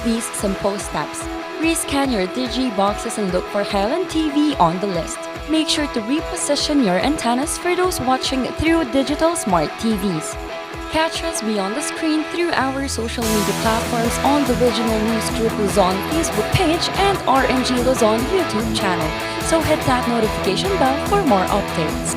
these simple steps. Rescan your Digi boxes and look for Highland TV on the list. Make sure to reposition your antennas for those watching through digital smart TVs. Catch us beyond the screen through our social media platforms on the Regional News Group Luzon Facebook page and RNG Luzon YouTube channel. So hit that notification bell for more updates.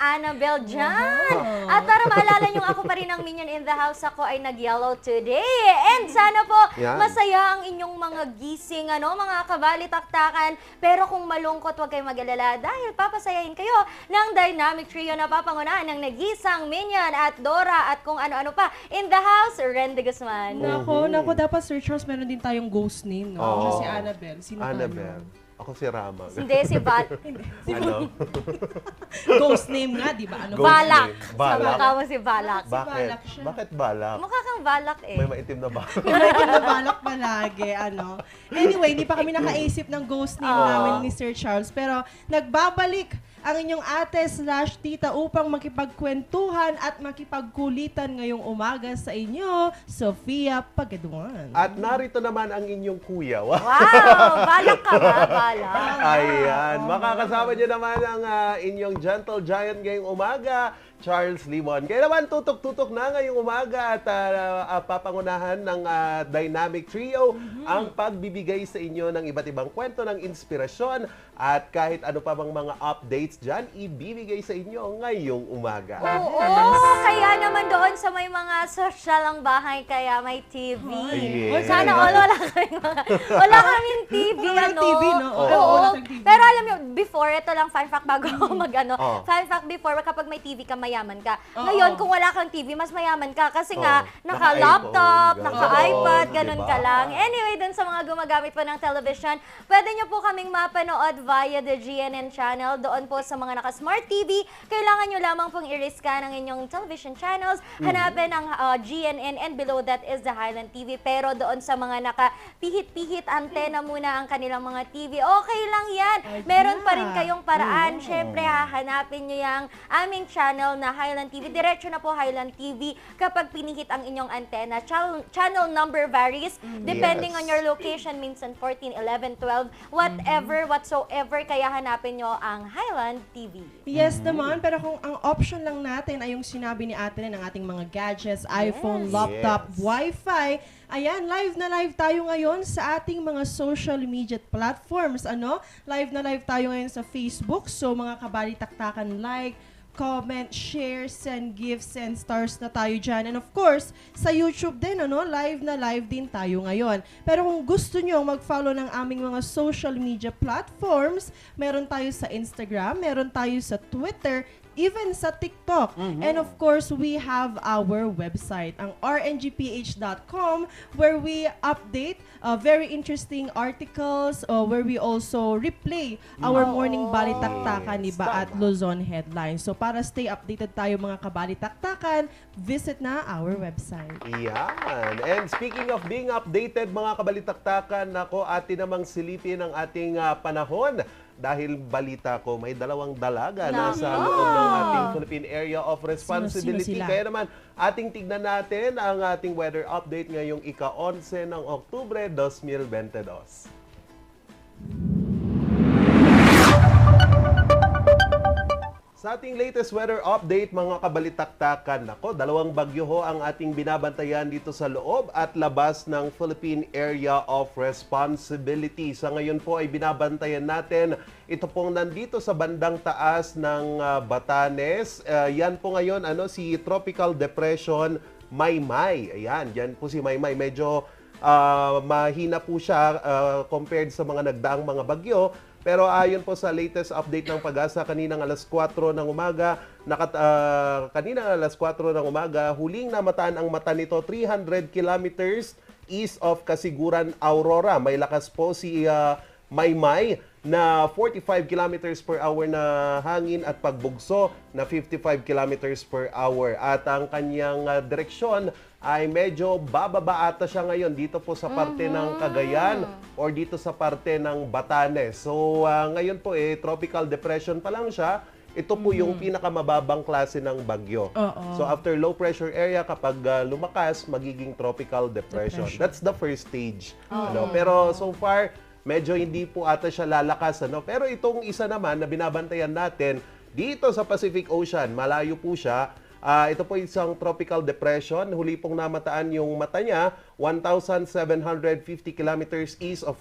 Annabelle dyan. At para maalala nyo, ako pa rin ang Minion in the House. Ako ay nag-yellow today. And sana po, masaya ang inyong mga gising, mga kabalitaktakan. Pero kung malungkot, huwag kayong mag-alala dahil papasayahin kayo ng Dynamic Trio na papangunahan ng nagisang Minion at Dora at kung ano-ano pa. In the House, Randy Guzman. Naku, dapat Sir Charles, meron din tayong ghost name, no? Siya si Annabelle. Sino Annabelle. Ako si Rama. Hindi, si Val. Ano? Ghost name nga, di ba? Ano Ghost ba? Balak. name. Balak? Sa mukha mo si Balak. Bakit? Balak siya. Bakit balak? Mukha kang Balak eh. May maitim na balak. Nabalak palagi, Anyway, hindi pa kami nakaisip ng ghost name namin ni Sir Charles. Pero nagbabalik ang inyong ate/tita upang makipagkwentuhan at makipagkulitan ngayong umaga sa inyo, Sofia Pagaduan. At narito naman ang inyong kuya. Wow! Balak ka ba? Balak. Ayan. Makakasama niyo naman ang inyong gentle giant ngayong umaga, Charles Limon. Kaya naman tutok-tutok na ngayong umaga at papangunahan ng Dynamic Trio ang pagbibigay sa inyo ng iba't ibang kwento ng inspirasyon at kahit ano pa bang mga updates dyan, ibibigay sa inyo ngayong umaga. Oo, kaya naman doon sa may mga social ang bahay, kaya may TV. Yes. Sana all wala kaming TV, Wala TV, no? Oo. Wala tayong TV. Pero alam niyo, before, ito lang fun fact bago ako fun fact before, kapag may TV ka, mayaman ka. Ngayon, kung wala kang TV, mas mayaman ka kasi nga, naka-laptop, naka-iPhone, naka-iPad, ganun diba? ka lang. Anyway, dun sa mga gumagamit po ng television, pwede niyo po kaming mapanood via the GNN channel. Doon po sa mga naka-smart TV, kailangan nyo lamang pong i-rescan ang inyong television channels. Hanapin ang GNN and below that is the Highland TV. Pero doon sa mga naka-pihit-pihit antena muna ang kanilang mga TV, okay lang yan. Meron pa rin kayong paraan. Syempre, hahanapin nyo yung aming channel na Highland TV. Diretso na po Highland TV kapag pinihit ang inyong antena. Channel number varies depending on your location. Minsan 14, 11, 12, whatever, whatsoever. Kaya hanapin nyo ang Highland TV. Yes naman, pero kung ang option lang natin ay yung sinabi ni ate ng ating mga gadgets, iPhone, laptop, Wi-Fi, ayan, live na live tayo ngayon sa ating mga social media platforms. Live na live tayo ngayon sa Facebook. So mga kabalitaktakan, like, comment, share, send gifts, send stars na tayo dyan. And of course, sa YouTube din, live na live din tayo ngayon. Pero kung gusto nyo mag-follow ng aming mga social media platforms, meron tayo sa Instagram, meron tayo sa Twitter, even sa TikTok. And of course, we have our website, ang rngph.com, where we update very interesting articles, where we also replay our morning balitaktakan ni Ba at Luzon Headlines. So para stay updated tayo mga kabalitaktakan, visit na our website. Yan. And speaking of being updated, mga kabalitaktakan, ako atin namang silipin ang ating panahon. Dahil balita ko, may dalawang dalaga nasa loob ng ating Philippine Area of Responsibility. Sino? Kaya naman, ating tignan natin ang ating weather update ngayong ika-11 ng Oktubre 2022. Sa ating latest weather update, mga kabalitaktakan, dalawang bagyo ho ang ating binabantayan dito sa loob at labas ng Philippine Area of Responsibility. Sa ngayon po ay binabantayan natin ito pong nandito sa bandang taas ng Batanes. Yan po ngayon si Tropical Depression Maymay. Ayan, yan po si Maymay. Medyo mahina po siya compared sa mga nagdaang mga bagyo. Pero ayon po sa latest update ng Pag-asa kaninang alas 4 ng umaga, kaninang alas 4 ng umaga, huling namataan ang mata nito 300 kilometers east of Kasiguran, Aurora. May lakas po si Maymay na 45 kilometers per hour na hangin at pagbugso na 55 kilometers per hour. At ang kanyang direksyon ay medyo bababa ata siya ngayon dito po sa parte ng Cagayan or dito sa parte ng Batanes. So ngayon po tropical depression pa lang siya. Ito po yung pinakamababang klase ng bagyo. So after low pressure area, kapag lumakas, magiging tropical depression. That's the first stage. Pero so far, medyo hindi po ata siya lalakas. Pero itong isa naman na binabantayan natin, dito sa Pacific Ocean, malayo po siya. Ito po isang tropical depression. Huli pong namataan yung mata niya, 1,750 kilometers east of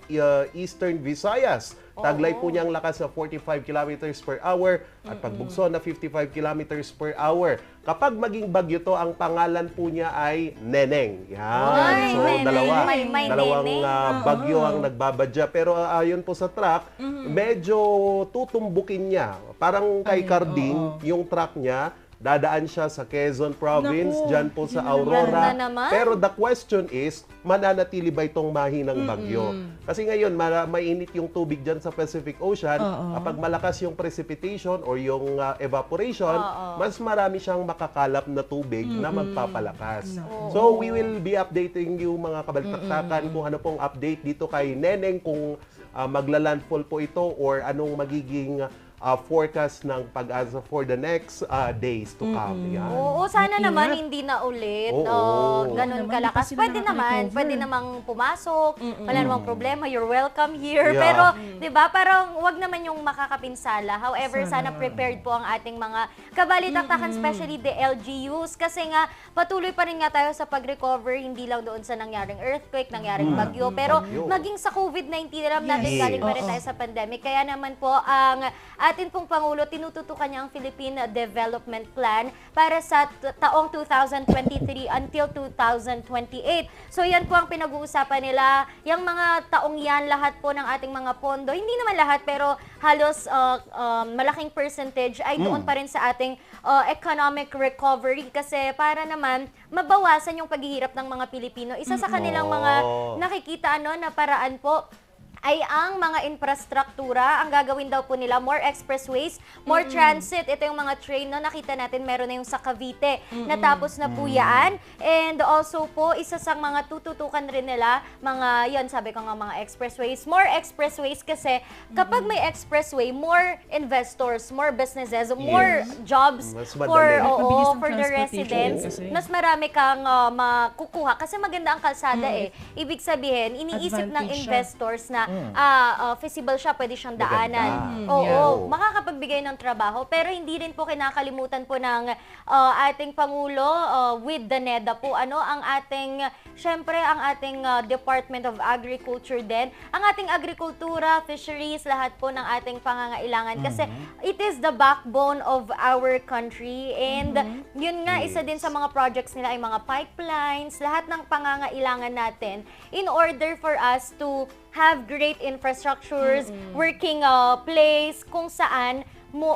Eastern Visayas. Taglay po niyang lakas na 45 kilometers per hour at pagbugso na 55 kilometers per hour. Kapag maging bagyo to, ang pangalan po niya ay Neneng. Yan. So, dalawang bagyo ang nagbabadya. Pero ayon po sa track, medyo tutumbukin niya. Parang kay Carding, yung track niya, dadaan siya sa Quezon Province, dyan po sa Aurora. Pero the question is, mananatili ba itong mahinang bagyo? Kasi ngayon, mainit yung tubig dyan sa Pacific Ocean. Kapag malakas yung precipitation or yung evaporation, mas marami siyang makakalap na tubig na magpapalakas. So, we will be updating you mga kabalitaktakan kung ano pong update dito kay Neneng, kung maglalandfall po ito or anong magiging forecast ng Pag-asa for the next days to come. Yan. Oo, sana naman hindi na ulit. Ganun kalakas. Pwede namang pumasok. Wala namang problema. You're welcome here. Yeah. Pero, di ba, parang wag naman yung makakapinsala. However, sana prepared po ang ating mga kabalitaktakan, especially the LGUs. Kasi nga, patuloy pa rin nga tayo sa pag-recover, hindi lang doon sa nangyaring earthquake, nangyaring bagyo. Pero, maging sa COVID-19, alam natin galing pa rin tayo sa pandemic. Kaya naman po, ang atin pong Pangulo, tinututukan niya ang Philippine Development Plan para sa taong 2023 until 2028. So yan po ang pinag-uusapan nila. Yung mga taong yan, lahat po ng ating mga pondo, hindi naman lahat pero halos malaking percentage ay doon pa rin sa ating economic recovery kasi para naman mabawasan yung paghihirap ng mga Pilipino. Isa sa kanilang mga nakikita na paraan po ay ang mga infrastruktura. Ang gagawin daw po nila, more expressways, more transit. Ito yung mga train na nakita natin, meron na yung sa Cavite. Natapos na po yan. And also po, isa sa mga tututukan rin nila, sabi ko nga mga expressways. More expressways kasi kapag may expressway, more investors, more businesses, more jobs for the residents. Mas marami kang makukuha kasi maganda ang kalsada Ibig sabihin, iniisip ng investors na feasible siya, pwede siyang daanan. Makakapagbigay ng trabaho. Pero hindi rin po kinakalimutan po ng ating Pangulo with the NEDA po. Syempre, ang ating Department of Agriculture din. Ang ating agrikultura, fisheries, lahat po ng ating pangangailangan. Kasi it is the backbone of our country. And yun nga, isa din sa mga projects nila ay mga pipelines, lahat ng pangangailangan natin in order for us to have great infrastructures, working place, kung saan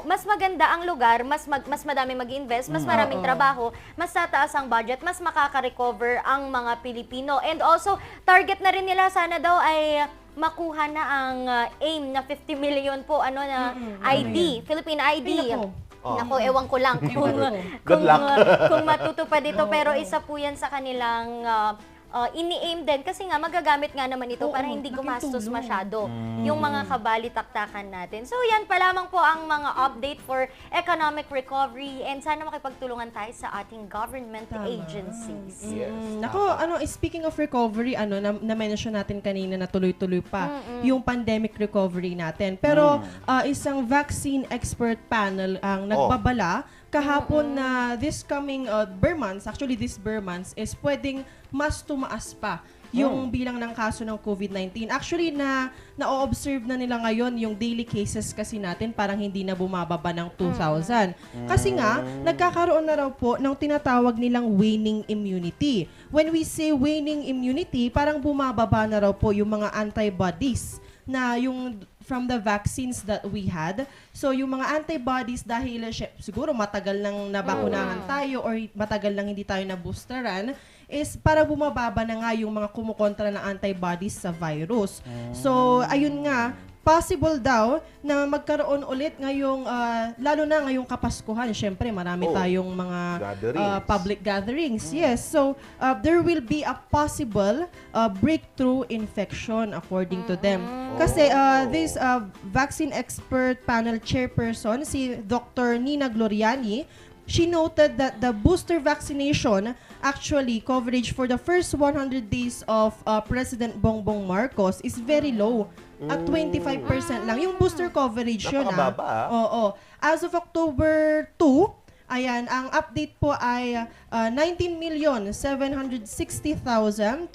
mas maganda ang lugar, mas madami mag-invest, mas maraming trabaho, mas tataas ang budget, mas makaka-recover ang mga Pilipino. And also, target na rin nila sana daw ay makuha na ang aim na 50 million po ID, Philippine ID. Naku, ewan ko lang kung matutupad dito, pero isa po yan sa kanilang ini-aim din kasi nga magagamit nga naman ito para hindi gumastos masyado yung mga kabalitaktakan natin. So yan pa lamang po ang mga update for economic recovery and sana makipagtulungan tayo sa ating government agencies. Nako, speaking of recovery, na-mention natin kanina na tuloy-tuloy pa yung pandemic recovery natin. Pero isang vaccine expert panel ang nagbabala kahapon na this coming Burr months, actually this Burr months, is pwedeng mas tumaas pa yung bilang ng kaso ng COVID-19. Actually, na-observe na nila ngayon yung daily cases kasi natin parang hindi na bumababa ng 2,000. Kasi nga, nagkakaroon na raw po ng tinatawag nilang waning immunity. When we say waning immunity, parang bumababa na raw po yung mga antibodies na yung from the vaccines that we had. So, yung mga antibodies dahil siguro matagal nang nabakunahan tayo or matagal nang hindi tayo na-boosteran, is para bumababa na nga yung mga kumukontra ng antibodies sa virus. So, ayun nga, possible daw na magkaroon ulit ngayong, lalo na ngayong Kapaskuhan. Siyempre, marami tayong mga public gatherings. Yes, so there will be a possible breakthrough infection according to them. Kasi this vaccine expert panel chairperson, si Dr. Nina Gloriani, she noted that the booster vaccination actually coverage for the first 100 days of President Bongbong Marcos is very low. At 25% lang. Yung booster coverage yun. Napakababa, Oo. As of October 2, ayan, ang update po ay 19,760,243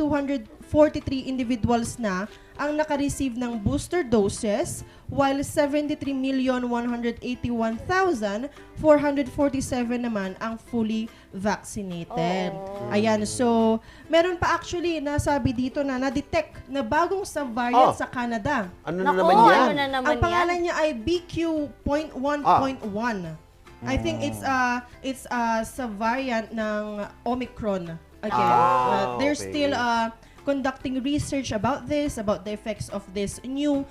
individuals na ang naka-receive ng booster doses, while 73,181,447 naman ang fully vaccinated. Ayan, so meron pa actually nasabi dito na na-detect na bagong variant sa Canada. Ano na Nako, naman yan? ano na naman Ang pangalan yan? niya ay BQ.1.1. I think it's sa variant ng Omicron. Again, they're still conducting research about the effects of this new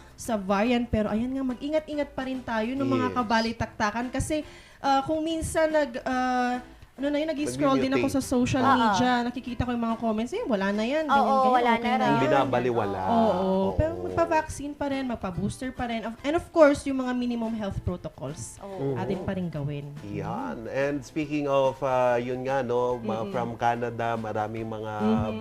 variant. Pero ayan nga, mag-ingat-ingat pa rin tayo ng mga kabalitaktakan kasi kung minsan nag-scroll din ako sa social media, nakikita ko yung mga comments, wala na yan, ganyan, wala okay na rin. Binabaliwala. Oo. Pero magpa-vaccine pa rin, magpa-booster pa rin. And of course, yung mga minimum health protocols, atin pa rin gawin. Yan. And speaking of, yun nga, no, from Canada, maraming mga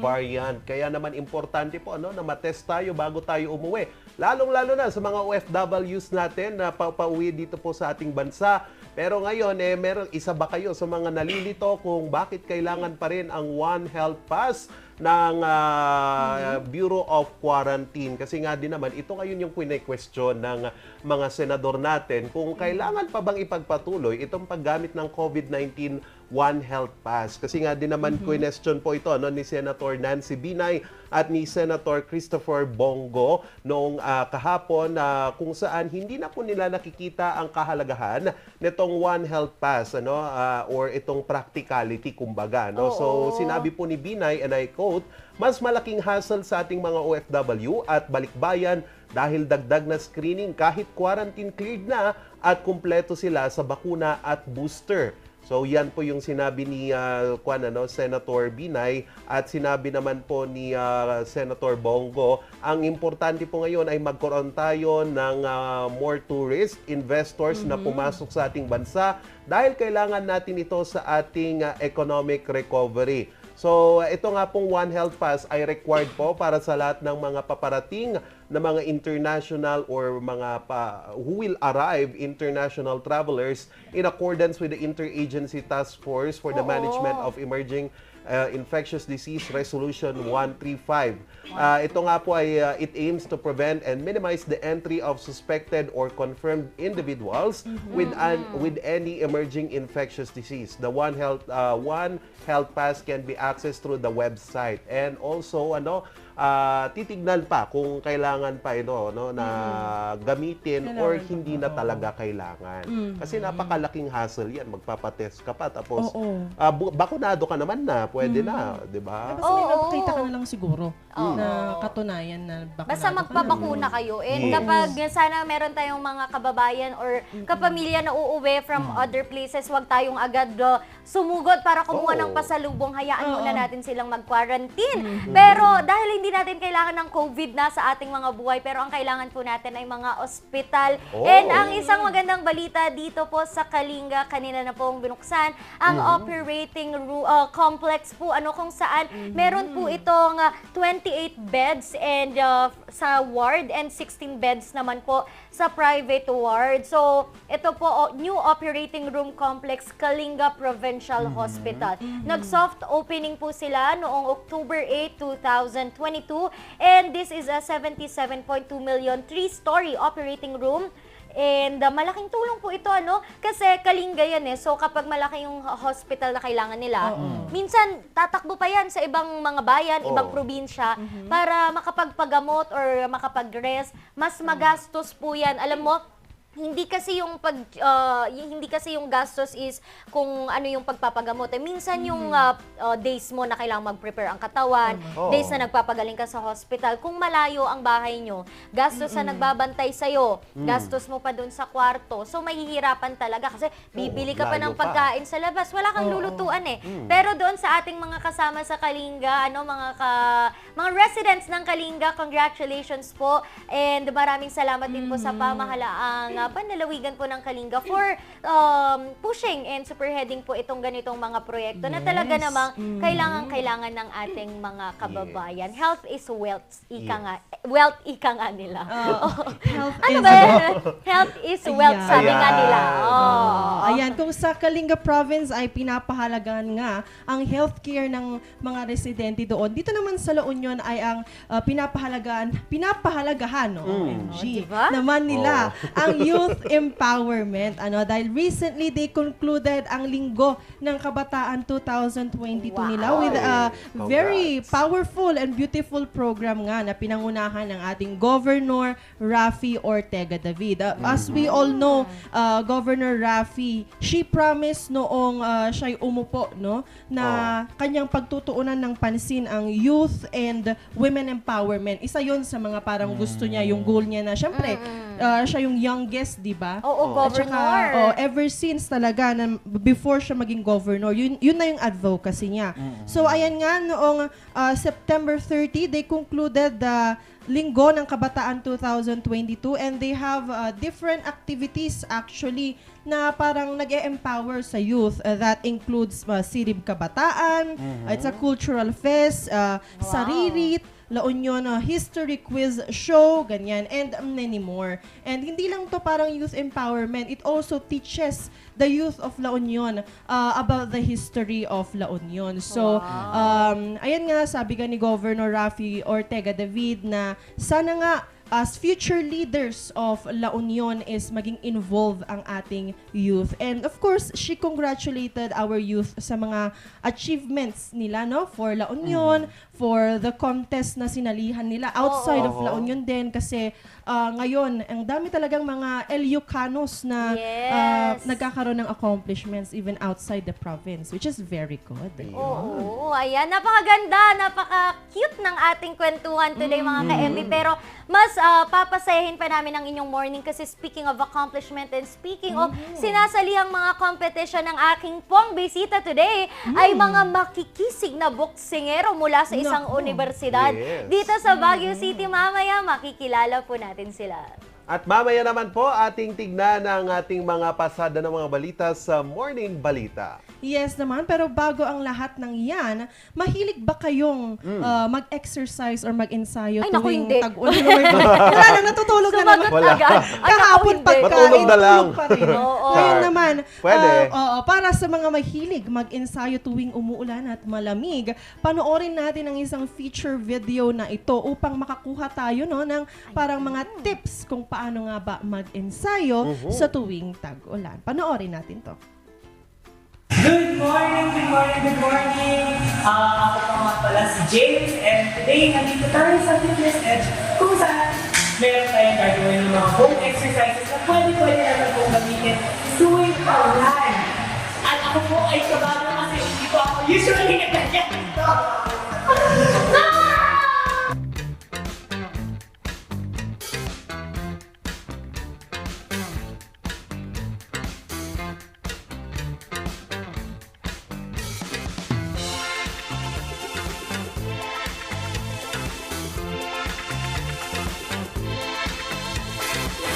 variant. Kaya naman importante po na matest tayo bago tayo umuwi. Lalong-lalo na sa mga OFWs natin na pauwi dito po sa ating bansa. Pero ngayon, meron isa ba kayo sa mga nalilito kung bakit kailangan pa rin ang One Health Pass ng Bureau of Quarantine? Kasi nga din naman, ito ngayon yung question ng mga senador natin kung kailangan pa bang ipagpatuloy itong paggamit ng COVID-19 One Health Pass. Kasi nga din naman question po ito ni Senator Nancy Binay at ni Senator Christopher Bongo noong kahapon kung saan hindi na po nila nakikita ang kahalagahan nitong One Health Pass or itong practicality kumbaga. So sinabi po ni Binay, and I quote, mas malaking hassle sa ating mga OFW at balikbayan dahil dagdag na screening kahit quarantine cleared na at kumpleto sila sa bakuna at booster. So yan po yung sinabi ni Senator Binay at sinabi naman po ni Senator Bongo. Ang importante po ngayon ay magkaroon tayo ng more tourist investors na pumasok sa ating bansa dahil kailangan natin ito sa ating economic recovery. So, ito nga pong One Health Pass ay required po para sa lahat ng mga paparating na mga international or mga who will arrive international travelers in accordance with the Interagency Task Force for the Management of Emerging Infectious Disease Resolution 135. Ito nga po ay it aims to prevent and minimize the entry of suspected or confirmed individuals with any emerging infectious disease. The One Health Pass can be accessed through the website, and also titignan pa kung kailangan pa ito na gamitin or hindi na talaga kailangan. Kasi napakalaking hassle yan. Magpapatest ka pa tapos bakunado ka naman na, pwede na, di ba? Basta may napakita ka na lang siguro na katunayan na bakunado Basta magpabakuna kayo. And kapag sana meron tayong mga kababayan or kapamilya na uuwi from other places, wag tayong agad sumugod para kumuha ng pasalubong. Hayaan muna natin silang mag-quarantine. Pero dahil hindi natin kailangan ng COVID na sa ating mga buhay, pero ang kailangan po natin ay mga ospital. And ang isang magandang balita dito po sa Kalinga, kanina na pong binuksan, ang operating complex po, kung saan meron po itong 28 beds and sa ward and 16 beds naman po sa private ward. So, ito po, new operating room complex, Kalinga Provincial Hospital. Nag-soft opening po sila noong October 8, 2022, and this is a 77.2 million 3-story operating room. And malaking tulong po ito, kasi Kalinga yan So kapag malaki yung hospital na kailangan nila, minsan tatakbo pa yan sa ibang mga bayan, ibang probinsya, para makapagpagamot or makapag-rest. Mas magastos po yan. Alam mo, hindi kasi hindi kasi yung gastos is kung ano yung pagpapagamot. Minsan yung days mo na kailangang mag-prepare ang katawan, Oo. days na nagpapagaling ka sa hospital. Kung malayo ang bahay nyo, gastos sa nagbabantay sa'yo, gastos mo pa dun sa kwarto. So mahihirapan talaga kasi bibili ka pa layo ng pagkain sa labas. Wala kang lulutuan eh. Pero doon sa ating mga kasama sa Kalinga, mga residents ng Kalinga, congratulations po. And maraming salamat din po sa pamahalaang panlalawigan po ng Kalinga for pushing and superheading po itong ganitong mga proyekto na talaga namang kailangan ng ating mga kababayan. Health is wealth, ika nga. Wealth, ika nga nila. Health Ano is ba? Health is wealth, Ayan. sabi nga nila. Ayan, kung sa Kalinga Province ay pinapahalagan nga ang healthcare ng mga residente doon. Dito naman sa La Union ay ang pinapahalagahan, no? OMG, diba? naman nila ang youth empowerment. Dahil recently they concluded ang Linggo ng Kabataan 2022 nila with a very powerful and beautiful program nga na pinangunahan ng ating Governor Raffy Ortega David. As we all know, Governor Raffy, she promised noong siya'y umupo, no, na kanyang pagtutuunan ng pansin ang youth and women empowerment. Isa yon sa mga parang gusto niya, yung goal niya na syempre, siya yung youngest, di ba? Oo, At saka, governor. ever since talaga, na before siya maging governor, yun na yung advocacy niya. So, ayan nga, noong September 30, they concluded the Linggo ng Kabataan 2022 and they have different activities actually na parang nag-e-empower sa youth. That includes Sirib Kabataan, it's a cultural fest, Saririt, La Union History Quiz Show, ganyan, and many more. And hindi lang to parang youth empowerment, it also teaches the youth of La Union about the history of La Union. So, ayan nga, sabi nga ni Governor Raffy Ortega David na sana nga as future leaders of La Union is maging involved ang ating youth. And of course, she congratulated our youth sa mga achievements nila, no, for La Union, for the contest na sinalihan nila outside of La Union din kasi ngayon, ang dami talagang mga Ilocos na nagkakaroon ng accomplishments even outside the province, which is very good. Oo, ayan. Napakaganda, napaka-cute ng ating kwentuhan today, mga ka-MB. Pero mas papasayahin pa namin ang inyong morning kasi speaking of accomplishment and speaking of sinasalihang mga competition ng aking pong bisita today ay mga makikisig na boksingero mula sa isang universidad. Yes. Dito sa Baguio City, mamaya makikilala po natin sila. At mamaya naman po, ating tignan ang ating mga pasada ng mga balita sa Morning Balita. Yes naman, pero bago ang lahat ng yan, mahilig ba kayong mag-exercise or mag-ensayo Ay, naku, tuwing hindi. tag-ulan? Wala na, natutulog na naman. Sumagot Wala. agad. Ay, naku, Kahapon hindi. pagkain, Matulog na lang. tulog pa rin. Oo. Ngayon naman, Pwede. para sa mga mahilig mag-ensayo tuwing umuulan at malamig, panoorin natin ang isang feature video na ito upang makakuha tayo ng parang mga tips kung paano nga ba mag-ensayo sa tuwing tag-ulan. Panoorin natin to. Good morning, good morning, good morning! Ako po nga pala si James and today nandito tayo sa Fitness Edge kung saan meron tayong gagawin ng mga home exercises na pwede naman pong gamitin tuwing paulan. At ako po ay kabago kasi hindi po ako usually nagkakit ito.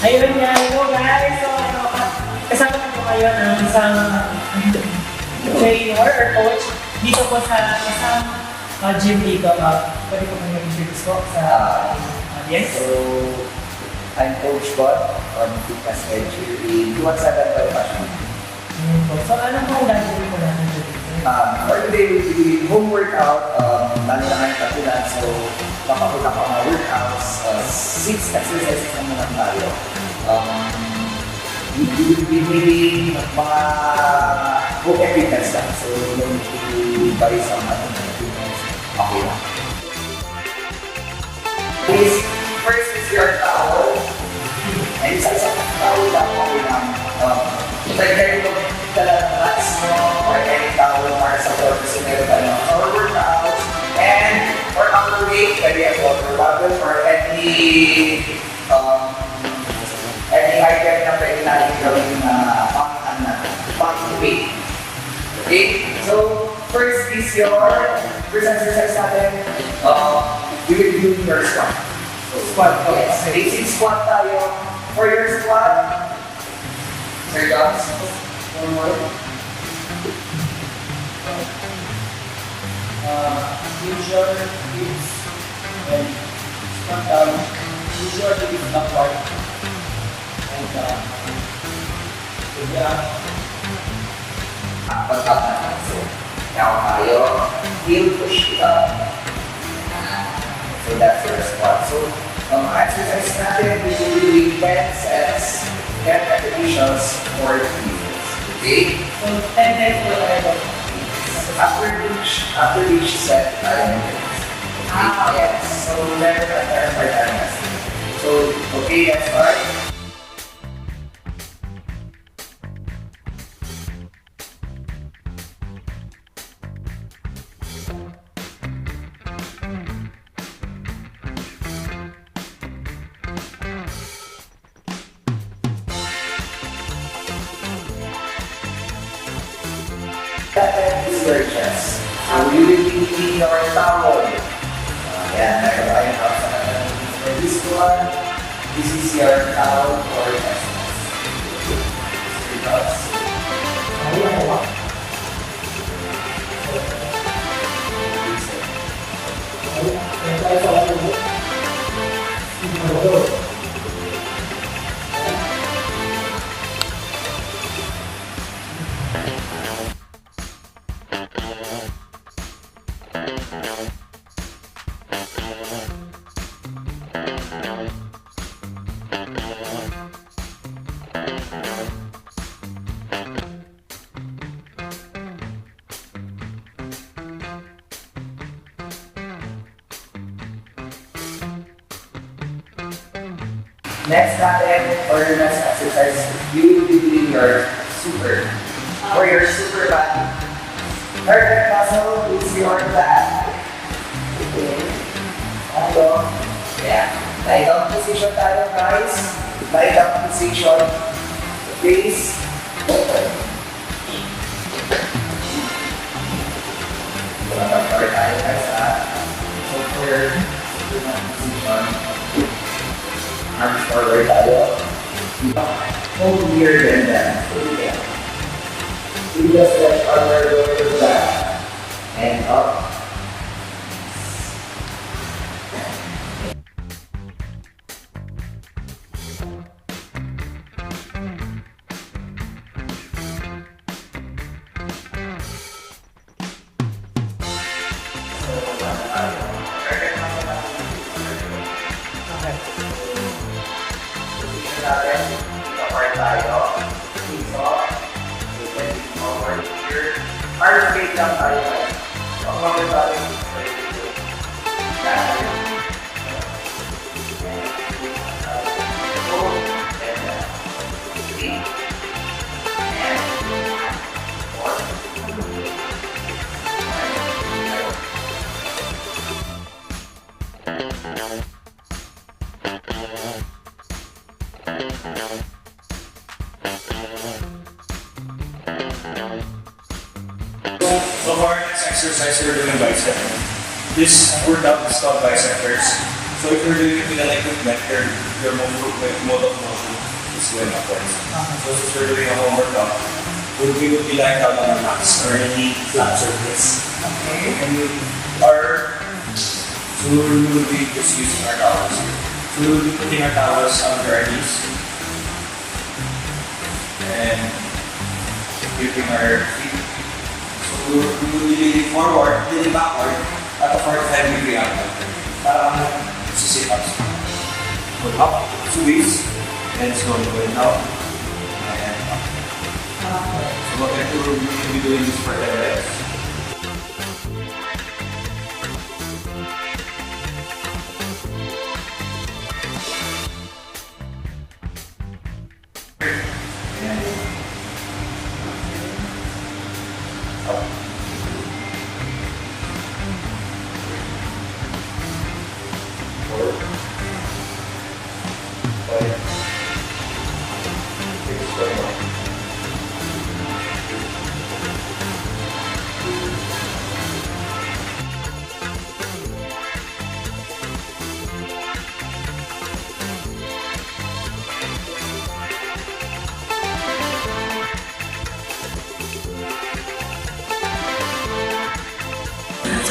Ayun nga, hello guys! So, kasama na po kayo ng isang trainer or coach dito po sa isang gym dito. Pwede po kayo mag-introduce po sa audience. So, I'm Coach Bot on Fitness Edge in 217 by Passion. So, ano po ang gagawin po natin dito? For today, we'll be home workout, lalo na ngayon kapulan. So, papakuta pa mga workouts, 6 exercises naman tayo. We will be doing mga home fitness lang. So, you don't need to buy some fitness. Okay lang. Please, first is your towel. And sa isang towel lang, weight, pwede ang water bottle or um, any item na pwede natin gawin na pang-weight. Okay? So, first is first exercise natin, you will do your squat. So, squat, yes. Basic squat tayo. For your squat, Sir Jones, one more. Use your hips and squat down. Use your hips backward. And pag-up naman. So, now tayo, heel push it up. So that's your squat. So, exercise natin, we will be doing 10 sets, 10 repetitions for 3 minutes. Okay? So, 10 minutes for tayo. After each set, tayo minutes. Yes. So, never prepare for time. So, okay, let's start. Is your chest. So you will be using your towel. Meron tayong towel sa kanan. For this one, this is your towel for chest. Next natin, or your next exercise, you will be doing your super, or your super body. Third muscle is your back. Okay. Ano? Yeah. Lie down position tayo, guys. Lie down position. Face open. Cover tayo, guys, ha? So, for your position, arms forward tayo. Hold here and then hold it down. We just let our lower back and up. Natin, forward tayo. Face off. So, then forward here. Arm straight lang tayo. Forward tayo. So for our next exercise, we're doing bicep. This workout is called bicep curls. So if you're doing it with an equipment, your mode of motion is going upwards. So since we're doing a home workout, we would be lying down on our mats or any flat surface. Okay. And so we will be just using our towels here. So we will be putting our towels under our knees. And keeping our feet. We will be leaning forward, leaning backward at a 45-degree angle. Parang sit-ups. Go up, squeeze, and slowly going down, and up. So what we will be doing this for 10 minutes. So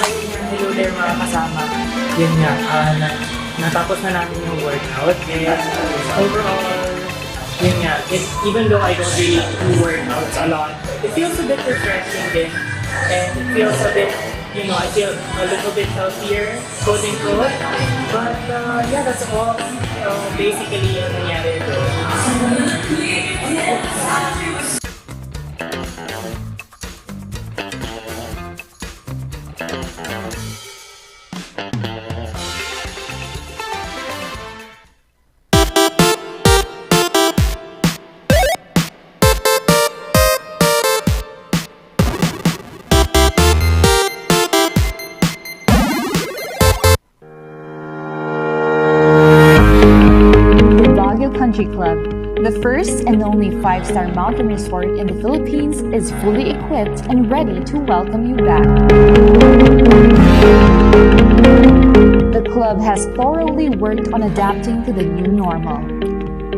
yun nga, hello there mga kasama. Yun nga, natapos na namin yung workout. And overall, yun nga, even though I don't really do workouts a lot, it feels a bit refreshing din. And it feels a bit, I feel a little bit healthier, quote unquote. But yeah, that's all. Basically, yung nangyari ito. The Baguio Country Club, the first and only 5-star mountain resort in the Philippines, is fully equipped and ready to welcome you back. The club has thoroughly worked on adapting to the new normal.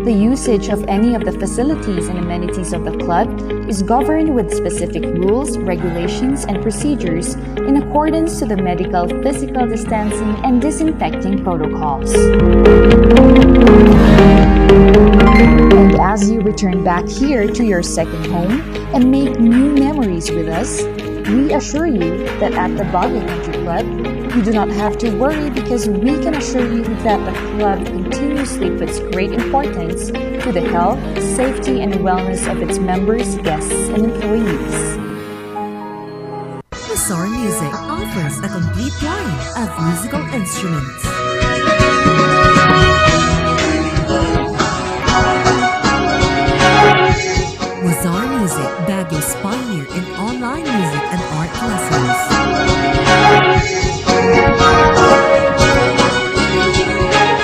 The usage of any of the facilities and amenities of the club is governed with specific rules, regulations, and procedures in accordance to the medical, physical distancing, and disinfecting protocols. And as you return back here to your second home and make new memories with us, we assure you that at the Baguio Country Club, you do not have to worry because we can assure you that the club continuously puts great importance to the health, safety, and wellness of its members, guests, and employees. Bazaar Music offers a complete line of musical instruments. Bazaar Music, Baguio's pioneer in online music and art lessons.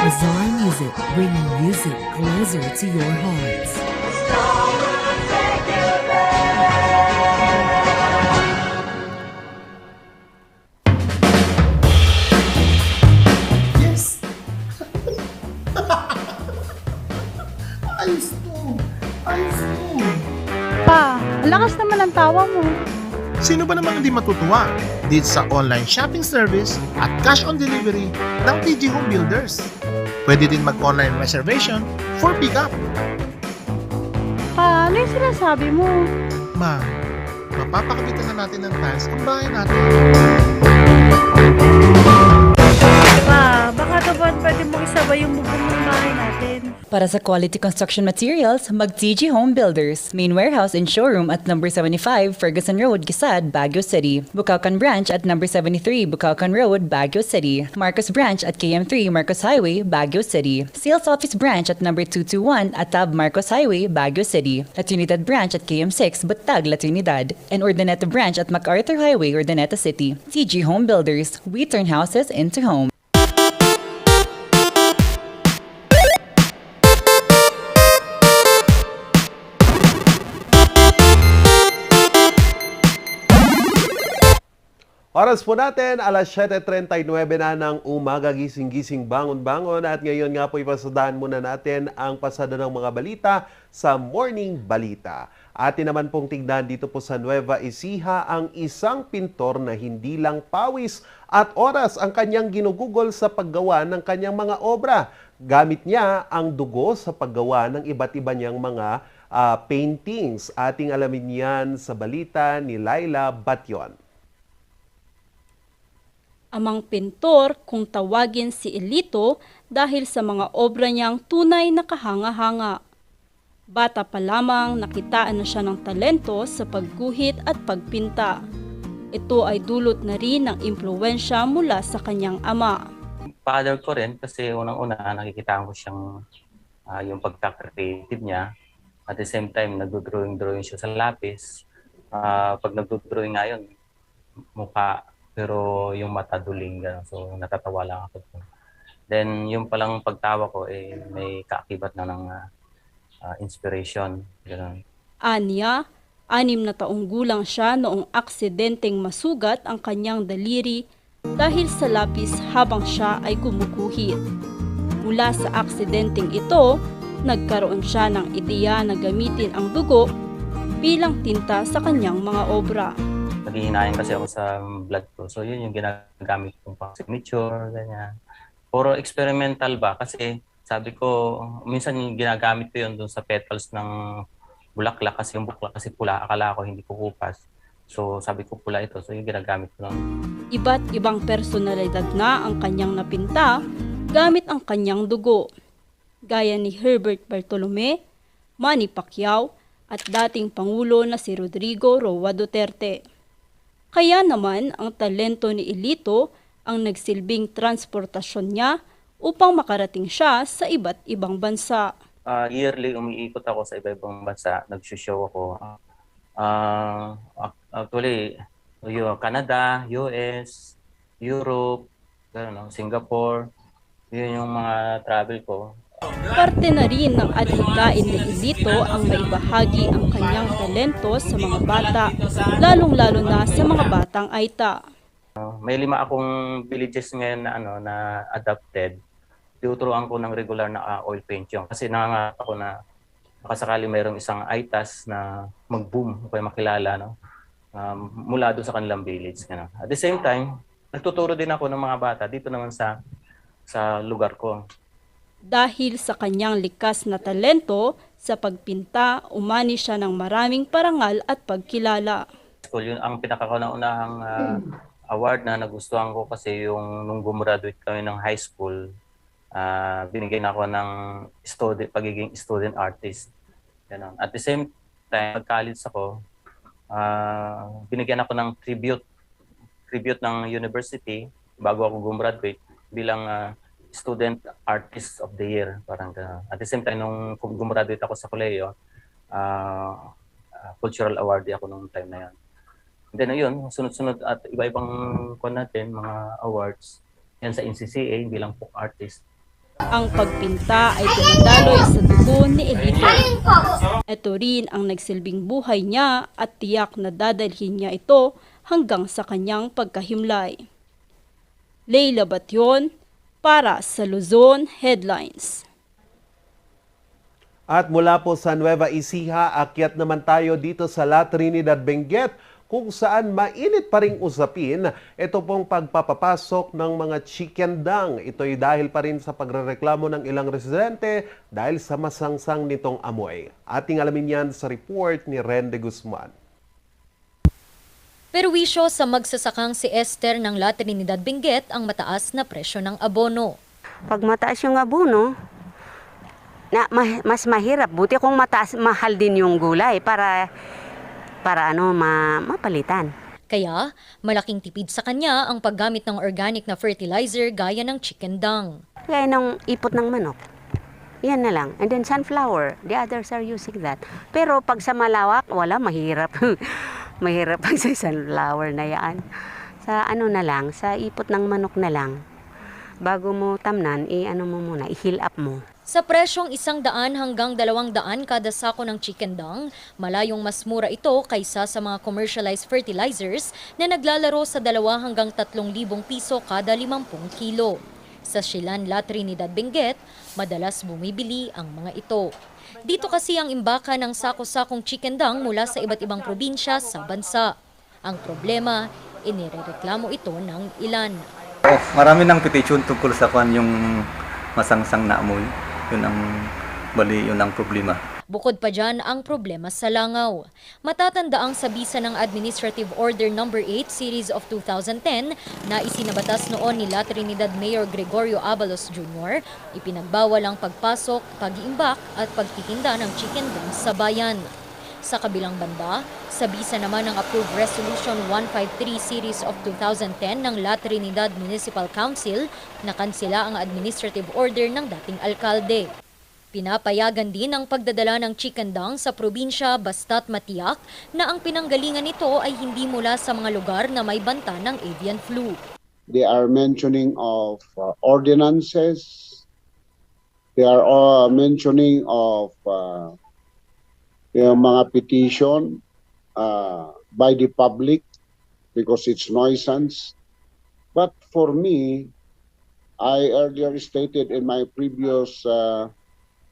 Bazaar Music, bringing music closer to your hearts. Yes! Ayos to! Ayos to! Pa, ang lakas naman ang tawa mo. Sino ba namang hindi matutuwa dito sa online shopping service at cash on delivery ng TG Home Builders? Pwede din mag-online reservation for pickup. Pa, ano yung sinasabi mo? Ma, mapapakabitan na natin ng tiles ang bahay natin. Pa, baka ito ba pwede mong isabay yung bubong ng bahay natin? Para sa quality construction materials, mag-TG Home Builders. Main warehouse and showroom at number 75 Ferguson Road, Gisad, Baguio City. Bucaucan Branch at number 73 Bucaucan Road, Baguio City. Marcos Branch at KM3 Marcos Highway, Baguio City. Sales Office Branch at number 221 Atab Marcos Highway, Baguio City. La Trinidad Branch at KM6 Butag, La Trinidad. And Urdaneta Branch at MacArthur Highway, Urdaneta City. TG Home Builders. We turn houses into homes. Oras po natin, alas 7:39 na ng umaga, gising-gising, bangon-bangon. At ngayon nga po ipasadahan muna natin ang pasada ng mga balita sa Morning Balita. Atin naman pong tignan dito po sa Nueva Ecija ang isang pintor na hindi lang pawis at oras ang kanyang ginugugol sa paggawa ng kanyang mga obra. Gamit niya ang dugo sa paggawa ng iba't iba niyang mga paintings. Ating alamin yan sa balita ni Laila Batyon. Amang pintor kung tawagin si Elito dahil sa mga obra niyang tunay na kahanga-hanga. Bata pa lamang nakitaan na siya ng talento sa pagguhit at pagpinta. Ito ay dulot na rin ng impluwensya mula sa kanyang ama. Father ko rin kasi unang-una nakikita ko siyang yung pagka-creative niya. At the same time, nagdo-drawing siya sa lapis. Pag nagdo-drawing nga yun, mukha, pero yung mata duling. So natatawa lang ako. Then yung palang pagtawa ko may kaakibat na ng inspiration. Ganun. Anya, 6 na taong gulang siya noong aksidenteng masugat ang kanyang daliri dahil sa lapis habang siya ay gumuguhit. Mula sa aksidenteng ito, nagkaroon siya ng ideya na gamitin ang dugo bilang tinta sa kanyang mga obra. Naghihinayan kasi ako sa blood ko. So yun yung ginagamit kong pang signature, ganyan. Puro experimental ba? Kasi sabi ko, minsan ginagamit ko yun dun sa petals ng bulaklak kasi yung bulaklak kasi pula. Akala ko hindi kukupas. So sabi ko pula ito. So yung ginagamit ko lang. Iba't ibang personalidad na ang kanyang napinta gamit ang kanyang dugo. Gaya ni Herbert Bartolome, Manny Pacquiao, at dating Pangulo na si Rodrigo Roa Duterte. Kaya naman ang talento ni Elito ang nagsilbing transportasyon niya upang makarating siya sa iba't ibang bansa. Yearly umiikot ako sa iba-ibang bansa, nag-show ako. Actually, Canada, US, Europe, Singapore, yun yung mga travel ko. Parte na rin ng adhikain ni Elito ang maibahagi ang kanyang talento sa mga bata, lalong-lalo na sa mga batang Aita. May 5 akong villages ngayon na adopted. Tinuturuan ko ng regular na oil paint yung. Kasi nangangarap ako na makasakali mayroong isang Aitas na mag-boom o kaya makilala mula doon sa kanilang village. At the same time, nagtuturo din ako ng mga bata dito naman sa lugar ko. Dahil sa kanyang likas na talento sa pagpinta, umani siya ng maraming parangal at pagkilala. Yun ang pinakauna-unahang award na nagustuhan ko kasi yung nung gumraduate kami ng high school, binigyan ako ng pagiging student artist. Ganun. At the same time, nag-college ako, binigyan ako ng tribute ng university bago ako gumraduate bilang Student Artist of the Year. Parang at the same time, nung gumraduate ako sa kolehiyo, cultural awardee ako nung time na yan. And then ayun, sunod-sunod at iba-ibang mga awards yan sa NCCA bilang folk artist. Ang pagpinta ay dumadaloy sa dugo ni Elito. Ito rin ang nagsilbing buhay niya at tiyak na dadalhin niya ito hanggang sa kanyang pagkahimlay. Leila Batyon, para sa Luzon Headlines. At mula po sa Nueva Ecija, akyat naman tayo dito sa La Trinidad, Benguet, kung saan mainit pa ring usapin ito pong pagpapapasok ng mga chicken dung. Ito'y dahil pa rin sa pagrereklamo ng ilang residente dahil sa masangsang nitong amoy. Ating alamin yan sa report ni Ren de Guzman. Perwisyo sa magsasakang si Esther ng La Trinidad, Benguet ang mataas na presyo ng abono. Pag mataas yung abono, mas mahirap. Buti kung mahal din yung gulay para mapalitan. Kaya, malaking tipid sa kanya ang paggamit ng organic na fertilizer gaya ng chicken dung. Gaya ng ipot ng manok. Yan na lang. And then sunflower. The others are using that. Pero pag sa malawak, wala, mahirap. Mahirap pag sa sunflower na yan. Sa na lang, sa ipot ng manok na lang. Bago mo tamnan, mo muna, i-heal up mo. Sa presyong 100 hanggang 200 kada sako ng chicken dung, malayong mas mura ito kaysa sa mga commercialized fertilizers na naglalaro sa 2 hanggang 3,000 piso kada 50 kilo. Sa Silan, La Trinidad, Benguet, madalas bumibili ang mga ito. Dito kasi ang imbaka ng sako-sakong chicken dung mula sa iba't ibang probinsya sa bansa. Ang problema, inirereklamo ito ng ilan. Marami ng petition tungkol sa yung masangsang na amoy. Yun ang problema. Bukod pa dyan ang problema sa langaw. Matatanda ang sabisa ng Administrative Order No. 8 Series of 2010 na isinabatas noon ni La Trinidad Mayor Gregorio Abalos Jr. Ipinagbawal ang pagpasok, pag-iimbak at pagtitinda ng chicken dung sa bayan. Sa kabilang banda, sabisa naman ng Approved Resolution 153 Series of 2010 ng La Trinidad Municipal Council na kansela ang administrative order ng dating alkalde. Pinapayagan din ang pagdadala ng chicken dung sa probinsya basta't matiyak na ang pinanggalingan nito ay hindi mula sa mga lugar na may banta ng avian flu. They are mentioning of ordinances. They are mentioning of yung mga petition by the public because it's nuisance. But for me, I earlier stated in my previous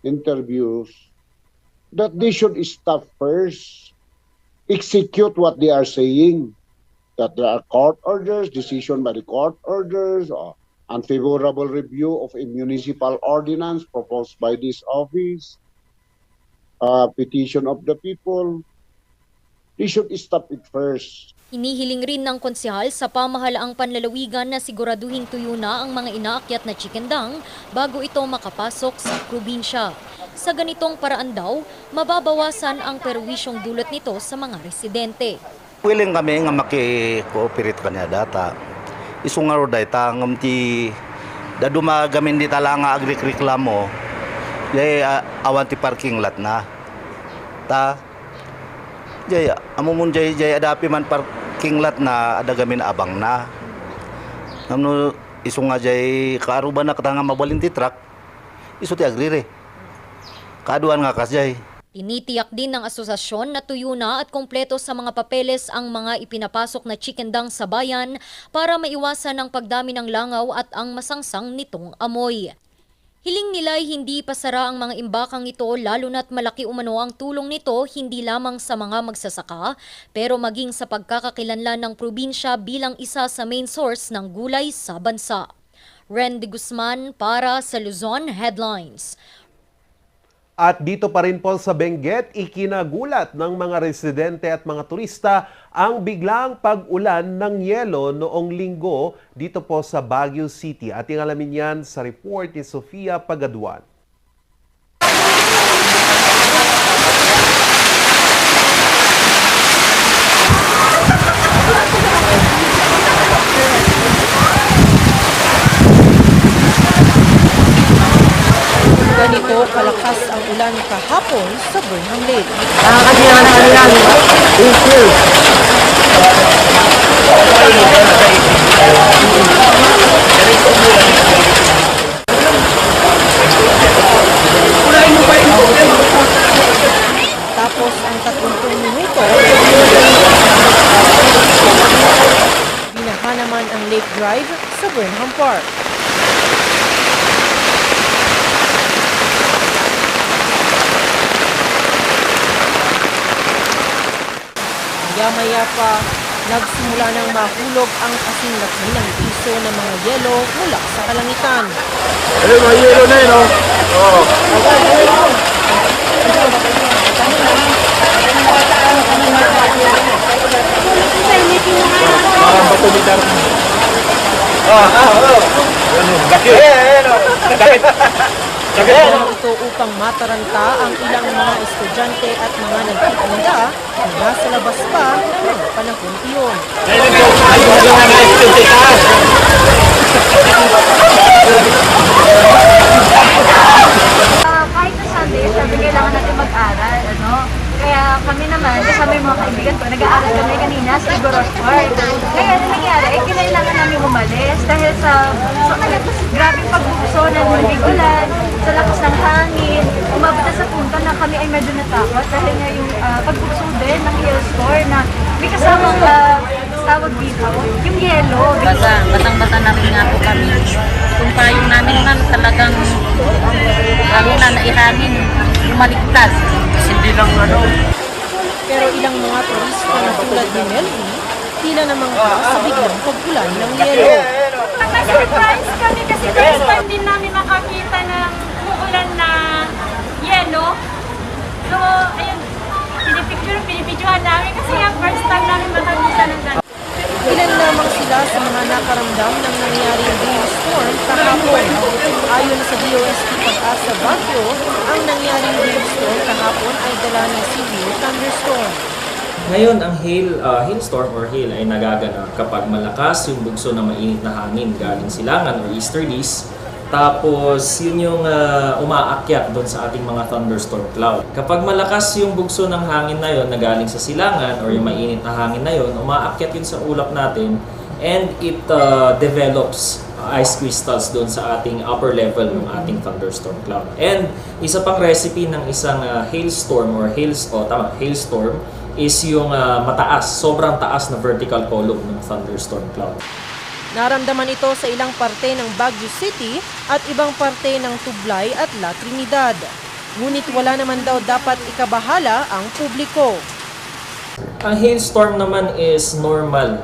interviews that they should stop first, execute what they are saying, that there are court orders, decision by the court orders, or unfavorable review of a municipal ordinance proposed by this office, petition of the people. They should stop it first. Hinihiling rin ng konsehal sa pamahalaang panlalawigan na siguraduhing tuyo na ang mga inaakyat na chikendang bago ito makapasok sa probinsya. Sa ganitong paraan daw, mababawasan ang perwisyong dulot nito sa mga residente. Willing kami nga maki-cooperate kanya data. Isunga ro day tangom ti da dumagamin di tala nga agreklamo. Jay awan ti parking lot na. Ta jay amumun jay adapi man parking lot na adagamin abang na. Namno isunga jay kaaruban na katanga mabalin ti truck. Isu ti agrire. Kaduan nga kasjay. Tinitiyak din ng asosasyon na tuyo na at kompleto sa mga papeles ang mga ipinapasok na chikendang sa bayan para maiwasan ang pagdami ng langaw at ang masangsang nitong amoy. Hiling nila'y hindi pasara ang mga imbakang ito lalo na't malaki umano ang tulong nito hindi lamang sa mga magsasaka pero maging sa pagkakakilanlan ng probinsya bilang isa sa main source ng gulay sa bansa. Randy Guzman para sa Luzon Headlines. At dito pa rin po sa Benguet, ikinagulat ng mga residente at mga turista ang biglang pag-ulan ng yelo noong linggo dito po sa Baguio City. Ating alamin yan sa report ni Sofia Pagaduan. Ganito kalakas ang ulan kahapon sa Burnham Lake. Tapos ang 30 minuto, binaha naman ang Lake Drive sa Burnham Park. Maya-maya pa, nagsimula nang mahulog ang kasing-laki ng piso ng mga yelo mula sa kalangitan. Ayun, mga yelo na yun, oh. Oo. Parang bato ni Darwin. Ito upang mataranta ang ilang mga estudyante at mga nagtitinda na nasa labas pa ng panahon iyon. Kahit na Sunday, sabi kailangan natin mag-aral, ano? Kaya kami naman, kasama yung mga kaibigan ko, nag-aaral kami kanina sa Igoros Park. Kaya ano nangyari, kailangan namin umalis dahil sa grabing pagbukso ng lumig ulan, sa lakas ng hangin, umabot na sa punto na kami ay medyo natakot dahil nga yung pagbukso din ng hailstorm na may kasamang tawag dito, yung yelo. Batang-bata na rin nga po kami. Kung payong namin man talagang lalo na naihangin, lumaligtas. Hindi lang ano. Pero ilang mga turista na tulad ni Melvin, tila namang sa biglang pag-ulan ng yelo. Naka-surprise kami kasi first time din namin makakita ng umuulan na yelo. So, ayun, pinipicturean namin kasi yung first time namin makakita ng gano'n. Ilan lamang sila sa mga nakaramdam ng nangyaring hailstorm kahapon. Ayon sa DOST Pag-asa Baguio, ang nangyaring hailstorm kahapon ay dala ng severe thunderstorm. Ngayon, ang hailstorm or hail ay nagaganap kapag malakas yung bugso na mainit na hangin galing silangan or easterlies. Tapos, yun yung umaakyat doon sa ating mga thunderstorm cloud. Kapag malakas yung bugso ng hangin na yun na galing sa silangan or yung mainit na hangin na yun, umaakyat yun sa ulap natin, and it develops ice crystals doon sa ating upper level ng ating thunderstorm cloud. And isa pang recipe ng isang hailstorm or hailstorm is yung mataas, sobrang taas na vertical column ng thunderstorm cloud. Naramdaman ito sa ilang parte ng Baguio City at ibang parte ng Tublay at La Trinidad. Ngunit wala naman daw dapat ikabahala ang publiko. Ang hailstorm naman is normal.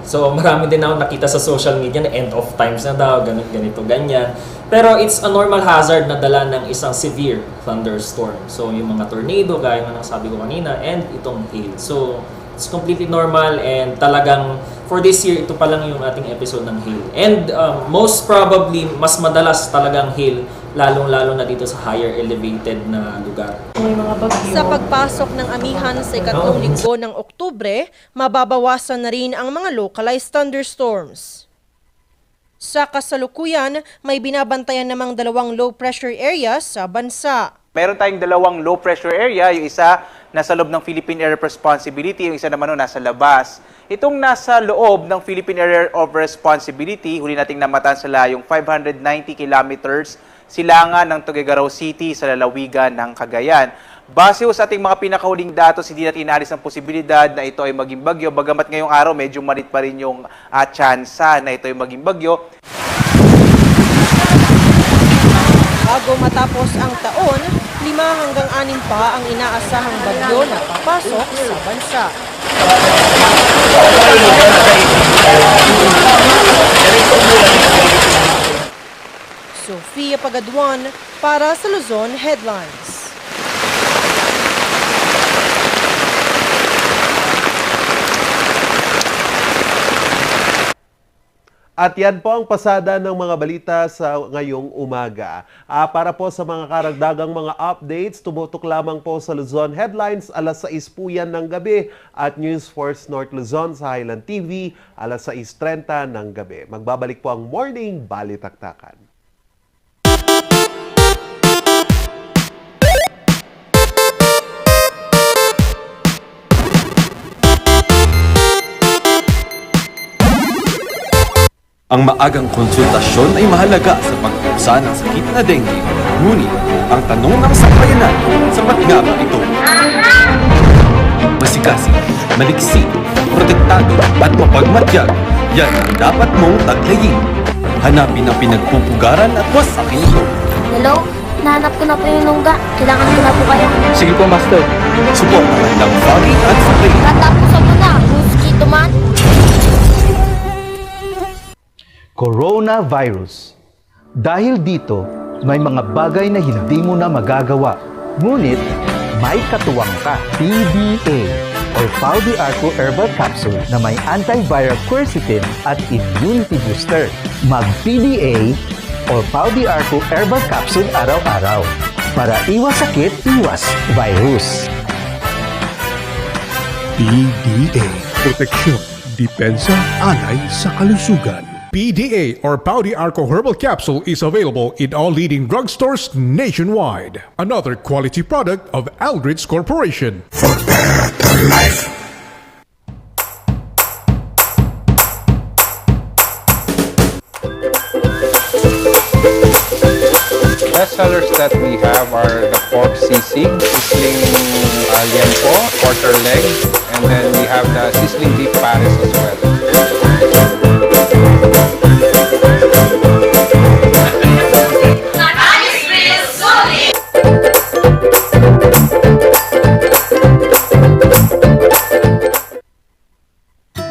So marami din ako nakita sa social media na end of times na daw, ganito, ganyan. Pero it's a normal hazard na dala ng isang severe thunderstorm. So yung mga tornado, gaya nga ng sabi ko kanina, and itong hail. So it's completely normal and talagang for this year, ito pa lang yung ating episode ng hail. And most probably, mas madalas talagang hail, lalong-lalo na dito sa higher elevated na lugar. Sa pagpasok ng amihan sa ikatlong linggo ng Oktubre, mababawasan na rin ang mga localized thunderstorms. Sa kasalukuyan, may binabantayan namang 2 low pressure areas sa bansa. Meron tayong 2 low pressure area, yung isa nasa loob ng Philippine Area of Responsibility, yung isa naman nasa labas. Itong nasa loob ng Philippine Area of Responsibility, huli nating namatan sila yung 590 kilometers silangan ng Tuguegarao City sa lalawigan ng Cagayan. Base sa ating mga pinakahuling datos, hindi natin inaalis ang posibilidad na ito ay maging bagyo. Bagamat ngayong araw, medyo malit pa rin yung tsansa na ito ay maging bagyo. Bago matapos ang taon, 5 hanggang 6 pa ang inaasahang bagyo na papasok sa bansa. Sofia Pagaduan para sa Luzon Headlines. At yan po ang pasada ng mga balita sa ngayong umaga. Para po sa mga karagdagang mga updates, tumutok lamang po sa Luzon Headlines, alas 6 po yan ng gabi, at News Force North Luzon sa Highland TV, alas 6:30 ng gabi. Magbabalik po ang Morning Balitaktakan. Ang maagang konsultasyon ay mahalaga sa pagkusa ng sakit na dengue. Ngunit, ang tanong ng sambayanan, sapat nga ba ito? Masikasi, maliksi, protektado at mapagmatyag, yan ang dapat mong taglayin. Hanapin ang pinagpupugaran at wasakin ito. Hello? Nahanap ko na po yung lungga. Kailangan ko na po kayo. Sige po, Master. Suportahan ng Fari at Spray. Tatapusan mo na, mosquito man. Coronavirus. Dahil dito, may mga bagay na hindi mo na magagawa. Ngunit, may katuwang ka. PDA or Pau de Arco Herbal Capsule na may antiviral quercetin at immunity booster. Mag-PDA or Pau de Arco Herbal Capsule araw-araw. Para iwas sakit, iwas virus. PDA. Proteksyon, depensa, alay sa kalusugan. PDA or Pau de Arco Herbal Capsule is available in all leading drugstores nationwide. Another quality product of Aldrich Corporation. For better life. Best sellers that we have are the pork sisig, sizzling liempo, quarter leg, and then we have the sizzling beef pares as well.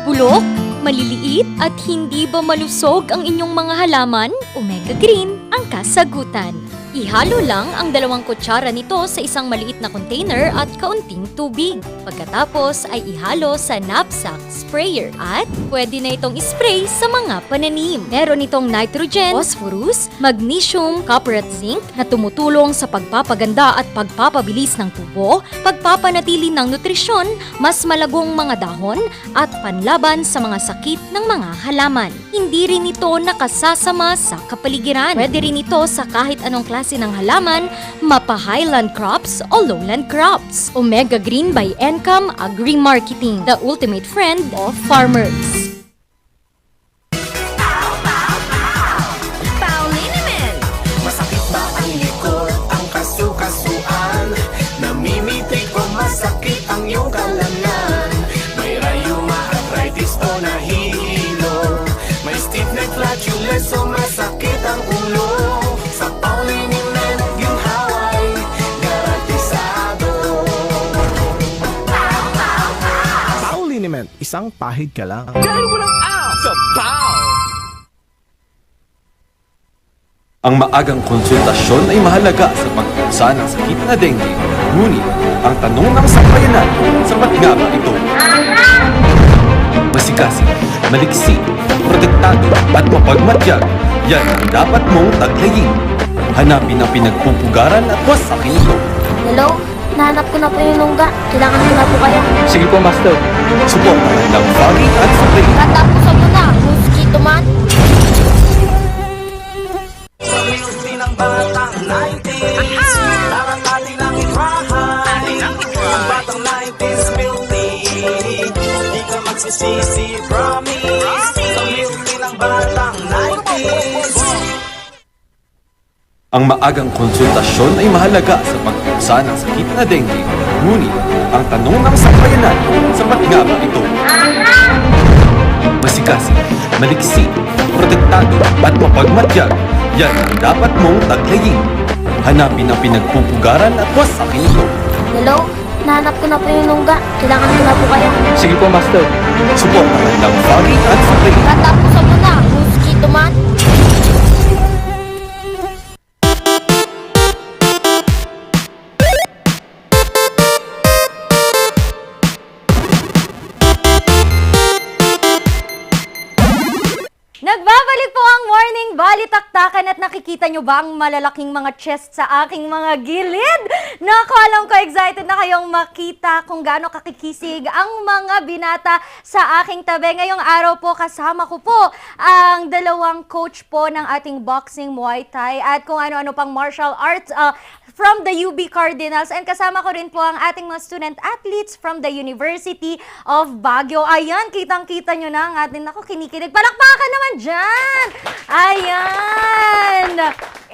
Bulok, maliliit at hindi ba malusog ang inyong mga halaman? Omega Green ang kasagutan. Ihalo lang ang 2 kutsara nito sa isang maliit na container at kaunting tubig. Pagkatapos ay ihalo sa knapsack sprayer at pwede na itong ispray sa mga pananim. Meron itong nitrogen, phosphorus, magnesium, copper at zinc na tumutulong sa pagpapaganda at pagpapabilis ng tubo, pagpapanatili ng nutrisyon, mas malagong mga dahon at panlaban sa mga sakit ng mga halaman. Hindi rin ito nakasasama sa kapaligiran. Pwede rin ito sa kahit anong klase ng halaman, mapa highland crops o lowland crops. Omega Green by Encam Agri-Marketing, the ultimate friend of farmers. isang pahid ka lang. Dahil walang out sa POW! Ang maagang konsultasyon ay mahalaga sa pagpunsa ng sakit na dengue. Ngunit, ang tanong ng sambayanan, sapat nga ba ito? Masikasi, maliksi, protektado at mapagmatyag, yan ang dapat mong taglayin. Hanapin ang pinagpupugaran at wasakin ito. Hello? Nahanap ko na po yung lungga. Kailangan ko na po kayo. Sige po, Master. Suportahan ng Foggy at Spray. Tatapusan mo na, mosquito man. Sa milky ng batang 90s, tara natin ang itrahan. Ang batang 90s milky, di ka magsisisi, promise. Sa milky ng batang 90s. Ang maagang konsultasyon ay mahalaga sa pagpunsa ng sakit na dengue. Ngunit, ang tanong ng sambayanan, sapat nga ba ito? Masikasi, maliksi, protektado at mapagmatyag, yan ang dapat mong taglayin. Hanapin ang pinagpupugaran at wasakin ito. Hello? Nahanap ko na po yung lungga. Kailangan ko na po kayo. Sige po, Master. Suportahan ng Foggy at Spray. Tatapusan mo na, mosquito man. Nagbabalik po ang Morning Balitaktakan at nakikita nyo ba ang malalaking mga chest sa aking mga gilid? Naku, alam ko excited na kayong makita kung gaano kakikisig ang mga binata sa aking tabi. Ngayong araw po kasama ko po ang dalawang coach po ng ating boxing, Muay Thai at kung ano-ano pang martial arts from the UB Cardinals. And kasama ko rin po ang ating mga student athletes from the University of Baguio. Ayan, kitang-kita nyo na ang ating, naku, kinikilig. Palakpakan naman dyan! Ayan!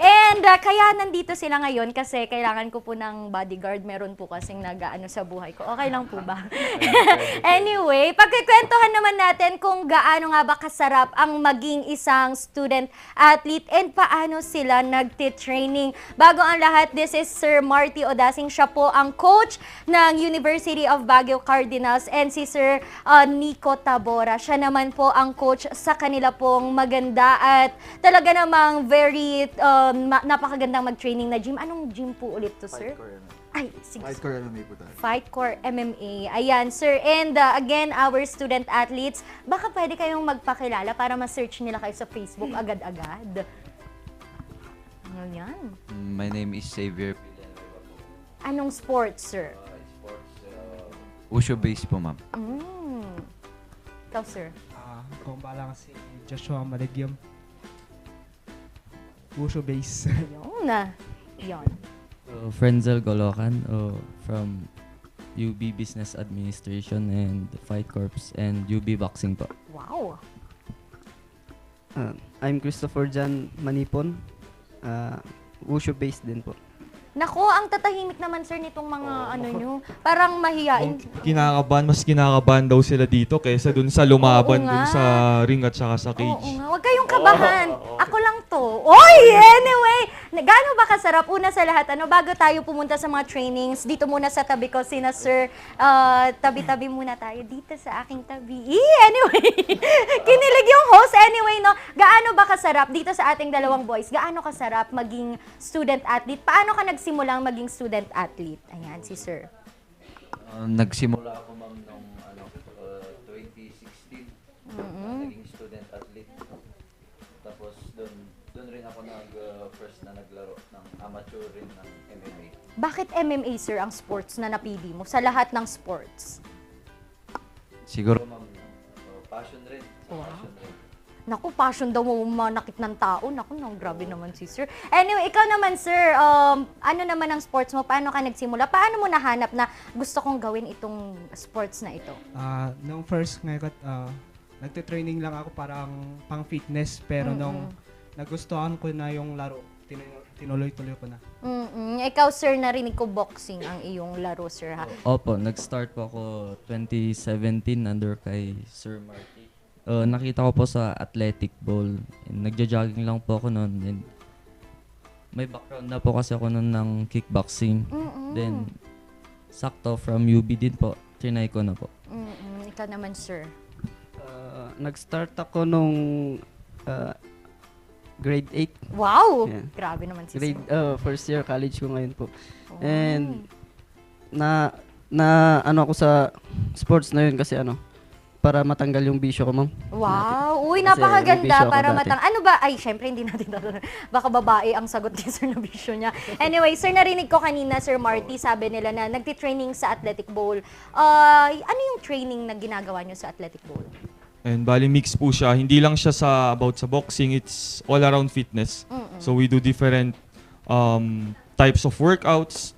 And kaya nandito sila ngayon kasi kailangan ko po ng bodyguard. Meron po kasing nag-ano sa buhay ko. Okay lang po ba? Anyway, pagkikwentuhan naman natin kung gaano nga ba kasarap ang maging isang student athlete and paano sila nagtitraining. Bago ang lahat, this is Sir Marty Odasing. Siya po ang coach ng University of Baguio Cardinals and si Sir Nico Tabora. Siya naman po ang coach sa kanila pong maganda at talaga namang very napakagandang mag-training na gym. Anong gym po ulit to, sir? Ay, sige. Fightcore MMA po tayo. Fightcore MMA. Ayan, sir. And again, our student athletes, baka pwede kayong magpakilala para ma-search nila kayo sa Facebook agad-agad. Ano yan? My name is Xavier. Anong sports, sir? Wushu base po, ma'am. Ikaw, sir? Kung bala si Joshua Maligyam. Wushu base. Yun na. Yun. Frenzel Golokan from UB Business Administration and Fight Corps and UB Boxing po. Wow. I'm Christopher Jan Manipon. Wushu based din po. Nako, ang tatahimik naman, sir, nitong mga ano nyo. Parang mahiyain. Mas kinakabahan daw sila dito kaysa dun sa lumaban Oo nga. dun sa ring at saka sa cage. Oo nga, huwag kayong kabahan. Ako lang to. Oy, anyway, gaano ba kasarap? Una sa lahat, bago tayo pumunta sa mga trainings, dito muna sa tabi ko, sina sir, tabi-tabi muna tayo dito sa aking tabi. Anyway, kinilig yung host. Anyway, no, gaano ba kasarap dito sa ating dalawang boys? Gaano kasarap maging student athlete? Paano ka nagsimulang maging student athlete? Ayan, si sir. Nagsimula ako, ma'am, noong 2016. Naging student athlete. Tapos doon rin ako first na naglaro ng amateur rin ng MMA. Bakit MMA, sir, ang sports na napili mo sa lahat ng sports? Siguro, ma'am, passion rin. Wow. Passion rin. Naku, passion daw mo manakit ng tao. Naku, grabe naman si sir. Anyway, ikaw naman, sir, ano naman ang sports mo? Paano ka nagsimula? Paano mo nahanap na gusto kong gawin itong sports na ito? Nung first ngayon, nagte-training lang ako parang pang fitness. Pero nung nagustuhan ko na yung laro, tinuloy-tuloy ko na. Ikaw, sir, narinig ko boxing ang iyong laro, sir, ha? Opo, nag-start po ako 2017 under kay Sir Marty. Nakita ko po sa athletic ball. Nagja-jogging lang po ako noon. And may background na po kasi ako noon ng kickboxing. Then, sakto from UB din po. Trinay ko na po. Ikaw naman, sir. Nag-start ako nung grade 8. Wow! Yeah. Grabe naman si Grade, sir. first year college ko ngayon po. And na ano ako sa sports na yun kasi para matanggal yung bisyo ko, ma'am. Wow! Uy, Kasi may napakaganda bisyo ako para dati. Ano ba? Ay, syempre, hindi natin tatanungin. Baka babae ang sagot ni sir na bisyo niya. Anyway, sir, narinig ko kanina, Sir Marty, sabi nila na nagtitraining sa Athletic Bowl. Ano yung training na ginagawa niyo sa Athletic Bowl? And bali mix po siya. Hindi lang siya about sa boxing, it's all around fitness. So we do different types of workouts,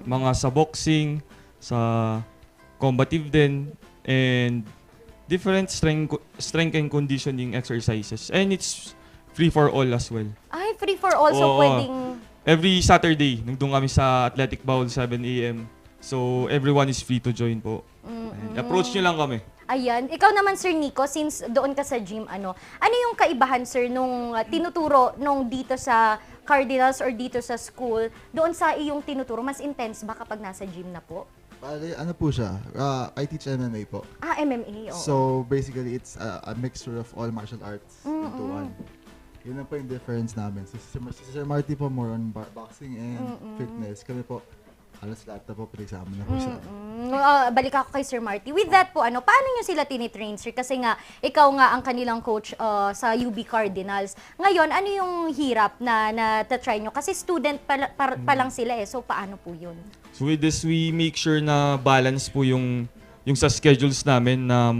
mga sa boxing, sa combative din, and different strength and conditioning exercises. And it's free for all as well. Ay, free for all. So, Oo. pwedeng... Every Saturday, nandun kami sa Athletic Bowl, 7 a.m. So everyone is free to join po. And approach nyo lang kami. Ayan. Ikaw naman, Sir Nico, since doon ka sa gym, ano yung kaibahan, sir, nung tinuturo nung dito sa Cardinals or dito sa school, doon sa iyong tinuturo, mas intense ba kapag nasa gym na po? Bale, ano po siya? I teach MMA po. MMA, oo. So, basically, it's a mixture of all martial arts into one. Yun lang po yung difference namin. Si Sir Marty po more on boxing and fitness. Kami po, halos lahat na po, pinagsama na po siya. Balik ako kay Sir Marty. With that po, paano nyo sila tinitrain, sir? Kasi nga, ikaw nga ang kanilang coach sa UB Cardinals. Ngayon, ano yung hirap na try nyo? Kasi student pa lang sila So, paano po yun? So with this, we make sure na balance po yung sa schedules namin na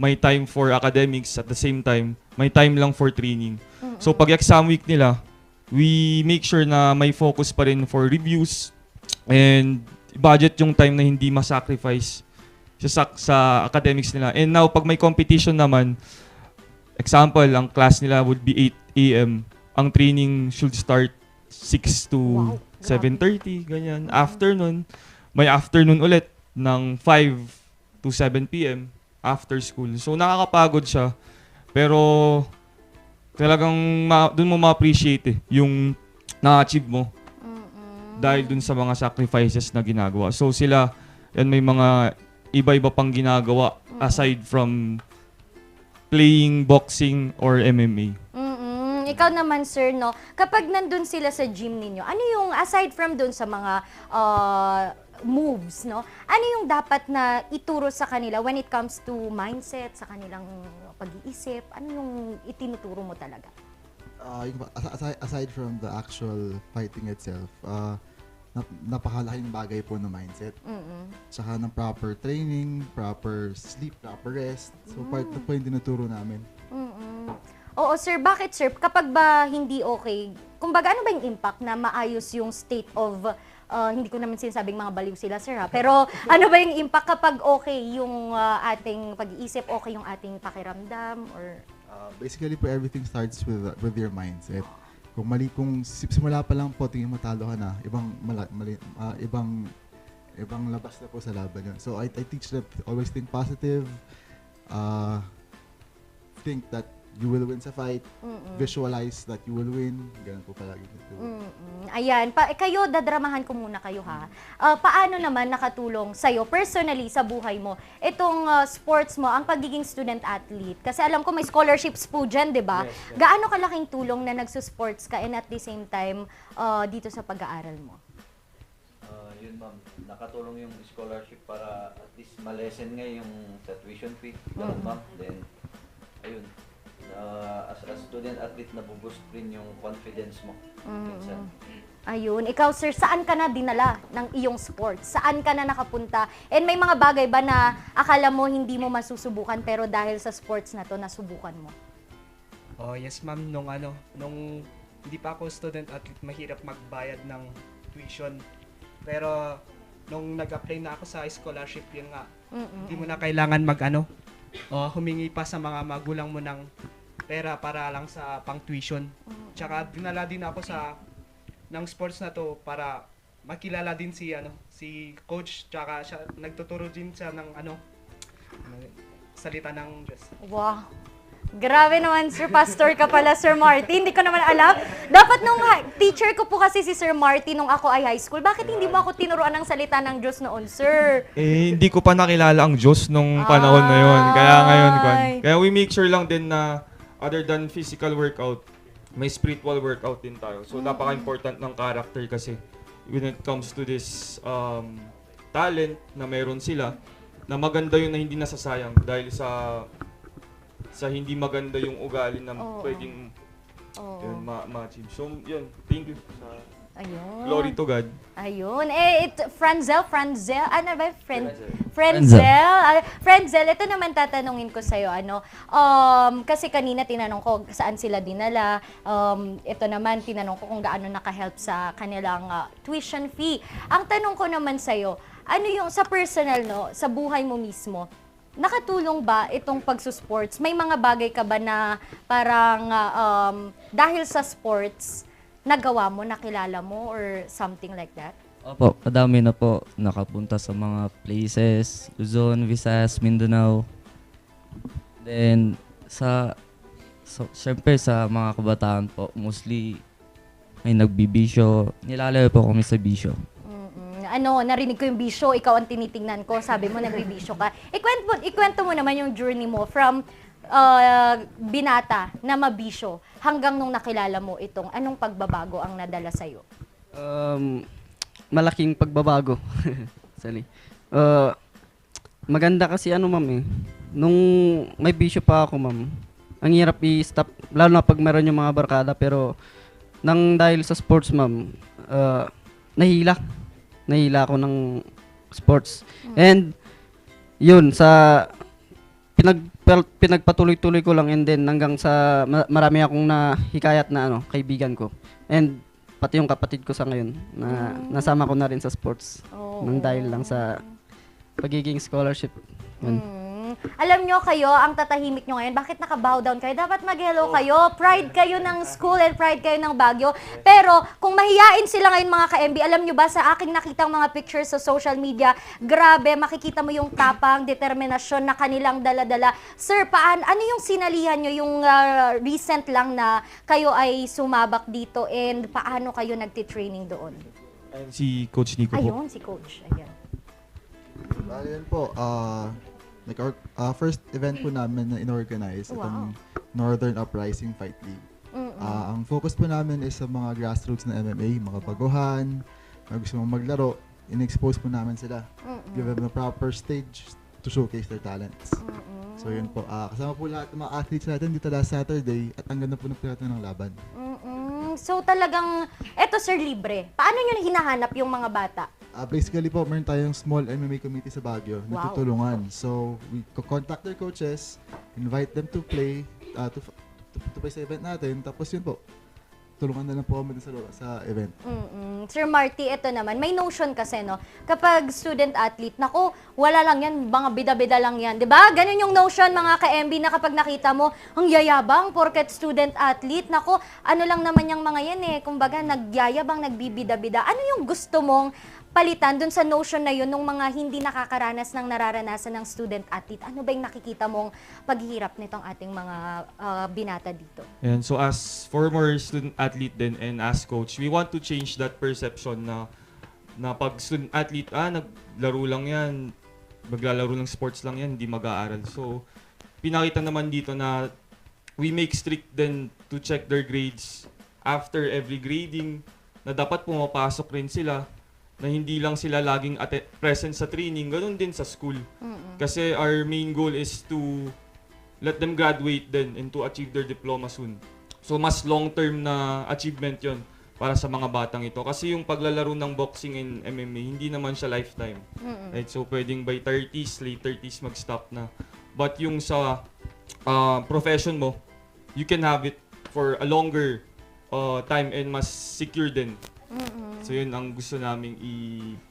may time for academics at the same time, may time lang for training. So pag exam week nila, we make sure na may focus pa rin for reviews and budget yung time na hindi ma-sacrifice sa academics nila. And now, pag may competition naman, example, ang class nila would be 8 a.m. Ang training should start 6 to 7:30, ganyan. Afternoon, may afternoon ulit ng 5 to 7 p.m. after school. So, nakakapagod siya. Pero, talagang doon mo ma-appreciate yung na-achieve mo. Dahil dun sa mga sacrifices na ginagawa. So, sila, yan may mga iba-iba pang ginagawa aside from playing boxing or MMA. Ikaw naman, sir, no? Kapag nandun sila sa gym ninyo, ano yung, aside from dun sa mga moves, no? Ano yung dapat na ituro sa kanila when it comes to mindset, sa kanilang pag-iisip? Ano yung itinuturo mo talaga? Aside from the actual fighting itself, napakalaking bagay po ng mindset. Tsaka ng proper training, proper sleep, proper rest. So, part na po yung tinuturo namin. Oo, sir. Bakit, sir? Kapag ba hindi okay, kumbaga, ano ba yung impact na maayos yung state of, hindi ko naman sinasabing mga baliw sila, sir, ha? Pero ano ba yung impact kapag okay yung ating pag-iisip, okay yung ating pakiramdam, or... Basically po, everything starts with your mindset. Kung simula pa lang po, tingin matalo ka na, ibang labas na po sa laban yun. So, I teach them, always think positive, think that you will win sa fight, visualize that you will win, ganun po palagi. Ayan, kayo, dadramahan ko muna kayo, ha. Paano naman nakatulong sa'yo, personally, sa buhay mo, itong sports mo, ang pagiging student-athlete? Kasi alam ko may scholarships po dyan, di ba? Yes. Gaano kalaking tulong na nagsusports ka and at the same time, dito sa pag-aaral mo? Yun, ma'am, nakatulong yung scholarship para at least malesen nga yung sa tuition fee, ma'am. Then, ayun, as a student athlete, nabuboost rin yung confidence mo. Minsan. Ayun. Ikaw, sir, saan ka na dinala ng iyong sports? Saan ka na nakapunta? And may mga bagay ba na akala mo hindi mo masusubukan pero dahil sa sports na to, nasubukan mo? Oh, yes, ma'am. Nung hindi pa ako student athlete, mahirap magbayad ng tuition. Pero nung nag-apply na ako sa scholarship, yun nga, hindi mo na kailangan humingi pa sa mga magulang mo ng pera para lang sa pang-tuition. Tsaka dinala din ako ng sports na to para makilala din si coach, tsaka siya nagtuturo din siya ng salita ng Diyos. Wow. Grabe naman, Sir. Pastor ka pala, Sir Marty. Hindi ko naman alam. Dapat nung teacher ko po kasi si Sir Marty nung ako ay high school. Bakit hindi mo ako tinuruan ng salita ng Diyos noon, Sir? Hindi ko pa nakilala ang Diyos nung panahon na yun. Kaya ngayon, kaya we make sure lang din na other than physical workout, may spiritual workout din tayo. So, napaka-important ng character kasi when it comes to this talent na meron sila, na maganda yun na hindi nasasayang dahil sa hindi maganda yung ugali na pwedeng yun, ma-achieve. So, yun. Thank you. Ayun. Glory to God. Ayun. Franzel, ano ba? Franzel, ito naman tatanungin ko sa'yo, kasi kanina tinanong ko saan sila dinala. Ito naman, tinanong ko kung gaano naka-help sa kanilang tuition fee. Ang tanong ko naman sa'yo, ano yung sa personal, sa buhay mo mismo, nakatulong ba itong pagsusports? May mga bagay ka ba na parang dahil sa sports, nagawa mo, nakilala mo, or something like that? Opo, kadami na po nakapunta sa mga places, Luzon, Visayas, Mindanao. Then, syempre sa mga kabataan po, mostly may nagbibisyo. Nilalayo po kami sa bisyo. Narinig ko yung bisyo, ikaw ang tinitingnan ko, sabi mo nagbibisyo ka. Ikwento mo naman yung journey mo from binata na mabisyo hanggang nung nakilala mo anong pagbabago ang nadala sa'yo? Malaking pagbabago. Sorry. Maganda kasi ma'am nung may bisyo pa ako, ma'am, ang hirap i-stop, lalo na pag meron yung mga barkada, pero dahil sa sports, ma'am, nahila ako ng sports. And yun, pinagpatuloy-tuloy ko lang, and then hanggang sa marami akong nahikayat na kaibigan ko. And pati yung kapatid ko sa ngayon na nasama ko na rin sa sports nang dahil lang sa pagiging scholarship. Yun. Alam nyo kayo, ang tatahimik nyo ngayon, bakit naka-bow down kayo? Dapat mag-hello kayo. Pride kayo ng school and pride kayo ng Baguio. Pero kung mahiyain sila ngayon mga ka-MB, alam nyo ba sa aking nakitang mga pictures sa social media, grabe, makikita mo yung tapang, determinasyon na kanilang dala-dala. Sir, ano yung sinalihan nyo, yung recent lang na kayo ay sumabak dito, and paano kayo nagtitraining doon? Si Coach Nico po. Ayun, si Coach. Ayan. Ayun po, first event po namin na inorganize, itong Northern Uprising Fight League. Ang focus po namin is sa mga grassroots na MMA, mga baguhan, gusto mong maglaro, in-expose po namin sila. Give them a proper stage to showcase their talents. So yun po, kasama po lahat ng mga athletes natin dito last Saturday, at ang ganda po ng ng laban. So talagang, eto sir, libre. Paano nyo hinahanap yung mga bata? Basically po, meron tayong small MMA committee sa Baguio na tutulungan. So, we contact their coaches, invite them to play, to play sa event natin. Tapos yun po, tulungan na lang po kami sa event. Sir Marty, ito naman, may notion kasi, kapag student-athlete, nako, wala lang yan, mga bida-bida lang yan. Diba? Ganun yung notion, mga ka-MB, na kapag nakita mo, ang yayabang, porket student-athlete, nako, ano lang naman yung mga yan kumbaga, nagyayabang, nagbibida-bida. Ano yung gusto mong palitan dun sa notion na yun ng mga hindi nakakaranas ng nararanasan ng student-athlete? Ano ba yung nakikita mong paghihirap nitong ating mga binata dito? And so as former student-athlete din and as coach, we want to change that perception na pag student-athlete, naglaro lang yan, maglalaro ng sports lang yan, hindi mag-aaral. So, pinakita naman dito na we make strict din to check their grades after every grading, na dapat pumapasok rin sila, na hindi lang sila laging present sa training, ganun din sa school. Kasi our main goal is to let them graduate then and to achieve their diploma soon. So mas long-term na achievement yon para sa mga batang ito. Kasi yung paglalaro ng boxing and MMA, hindi naman siya lifetime. Right? So pwedeng by 30s, late 30s mag-stop na. But yung sa profession mo, you can have it for a longer time and mas secure din. So yun ang gusto naming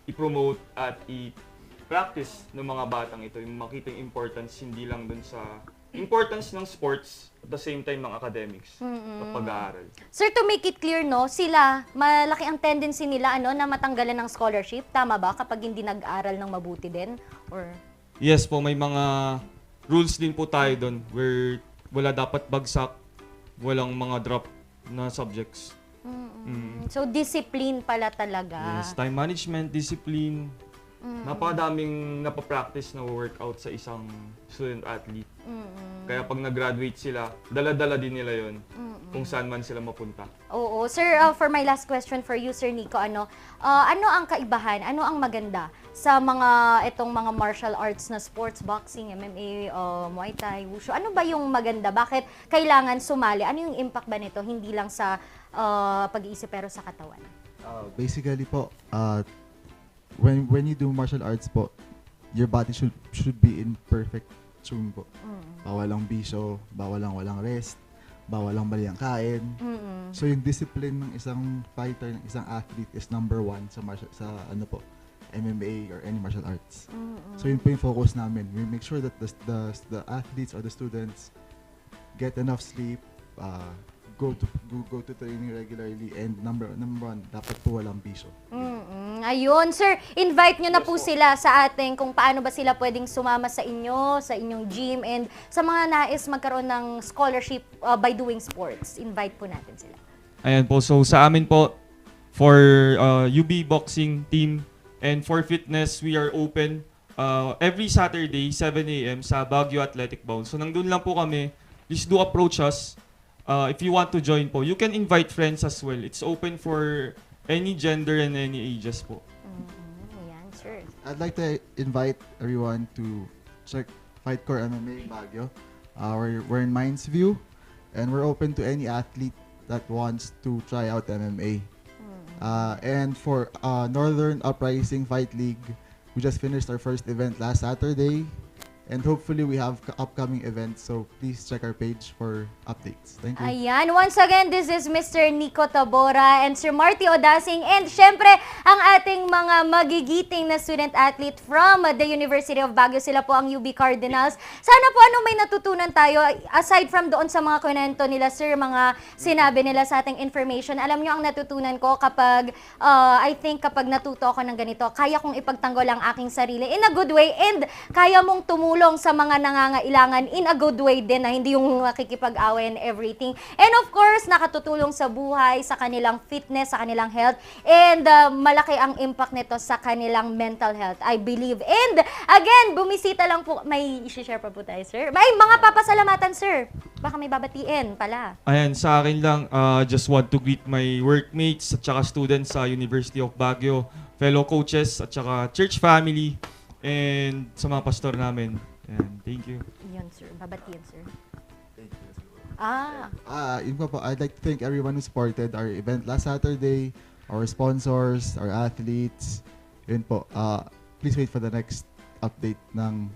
i-promote at i-practice ng mga batang ito, yung makita yung importance hindi lang dun sa importance ng sports at the same time ng academics at pag-aaral. Sir, to make it clear, sila, malaki ang tendency nila na matanggalan ng scholarship. Tama ba kapag hindi nag-aral ng mabuti din? Or... Yes po, may mga rules din po tayo dun where wala dapat bagsak, walang mga drop na subjects. So, discipline pala talaga. Yes, time management, discipline. Napakadaming napapractice na workout sa isang student-athlete. Kaya pag nag-graduate sila, dala-dala din nila yon kung saan man sila mapunta. Oo. Sir, for my last question for you, Sir Nico, ano ang kaibahan, ano ang maganda sa itong mga martial arts na sports, boxing, MMA, Muay Thai, Wushu? Ano ba yung maganda? Bakit kailangan sumali? Ano yung impact ba nito? Hindi lang sa pag-iisip pero sa katawan? Basically po, when you do martial arts po, your body should be in perfect tune po. Bawal ang bisyo, bawal ang walang rest, bawal ang mali ang kain. So yung discipline ng isang fighter, ng isang athlete is number 1 sa MMA or any martial arts. So yun po yung focus namin. We make sure that the athletes or the students get enough sleep, go to training regularly, and number 1, dapat po walang bisyo. Ayun, sir, invite nyo na po sila sa ating kung paano ba sila pwedeng sumama sa inyong gym, and sa mga nais magkaroon ng scholarship by doing sports. Invite po natin sila. Ayan po, so sa amin po, for UB Boxing Team and for fitness, we are open every Saturday, 7 a.m. sa Baguio Athletic Bound. So nandun lang po kami. Please do approach us. If you want to join po, you can invite friends as well. It's open for any gender and any ages po. Ayan, sir. I'd like to invite everyone to check Fightcore MMA Baguio. We're in Minds View, and we're open to any athlete that wants to try out MMA. And for Northern Uprising Fight League, we just finished our first event last Saturday. And hopefully we have upcoming events, so please check our page for updates. Thank you. Ayan, once again, this is Mr. Nico Tabora and Sir Marty Odasing, and syempre, ang ating mga magigiting na student-athlete from the University of Baguio. Sila po ang UB Cardinals. Sana po may natutunan tayo, aside from doon sa mga kwento nila, sir, mga sinabi nila sa ating information. Alam nyo, ang natutunan ko kapag, I think kapag natuto ako ng ganito, kaya kong ipagtanggol ang aking sarili in a good way, and kaya mong tumulong sa mga nangangailangan in a good way din, na hindi yung makikipag-away and everything. And of course, nakatutulong sa buhay, sa kanilang fitness, sa kanilang health, and malaki ang impact nito sa kanilang mental health, I believe. And again, bumisita lang po, may i-share pa po tayo, sir. May mga papasalamatan, sir. Baka may babatiin pala. Ayan, sa akin lang, just want to greet my workmates at saka students sa University of Baguio, fellow coaches at saka church family, and sa mga pastor namin. And thank you. Yun, sir. Babatiyan, sir. Thank you. Yun po, I'd like to thank everyone who supported our event last Saturday, our sponsors, our athletes. Yun po. Please wait for the next update ng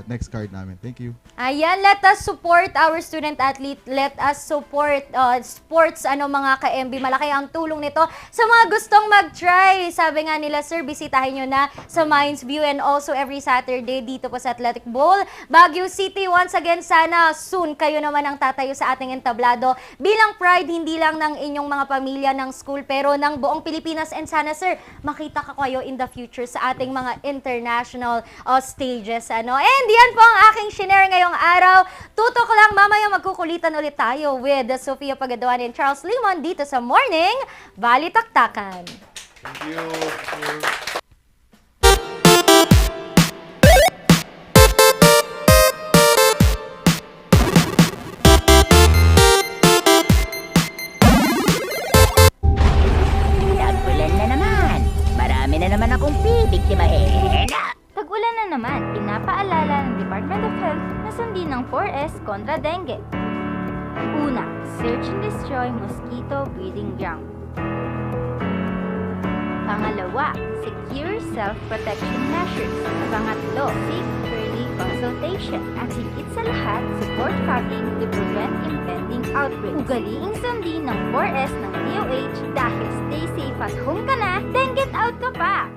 next card namin. Thank you. Ayan, let us support our student-athlete. Let us support sports, mga ka-MB. Malaki ang tulong nito sa mga gustong mag-try. Sabi nga nila, sir, bisitahin nyo na sa Minds View, and also every Saturday dito po sa Athletic Bowl, Baguio City. Once again, sana soon kayo naman ang tatayo sa ating entablado bilang pride, hindi lang ng inyong mga pamilya ng school, pero ng buong Pilipinas. And sana, sir, makita ka kayo in the future sa ating mga international stages. And yan po ang aking shinare ngayong araw. Tutok lang, mamaya magkukulitan ulit tayo with Sofia Pagaduan and Charles Limon dito sa Morning Balitaktakan. Thank you. Tag-ulan na naman. Marami na naman akong bibiktimahin. Tag-ulan na naman, pinapaalala ng Department of Health na sundin ng 4S kontra dengue. Una, search and destroy mosquito breeding ground. Pangalawa, secure self-protection measures. Pangatlo, seek early consultation. At higit sa lahat, support fogging to prevent impending outbreaks. Ugaliing sundin ng 4S ng DOH dahil stay safe at home ka na, then get out ka pa!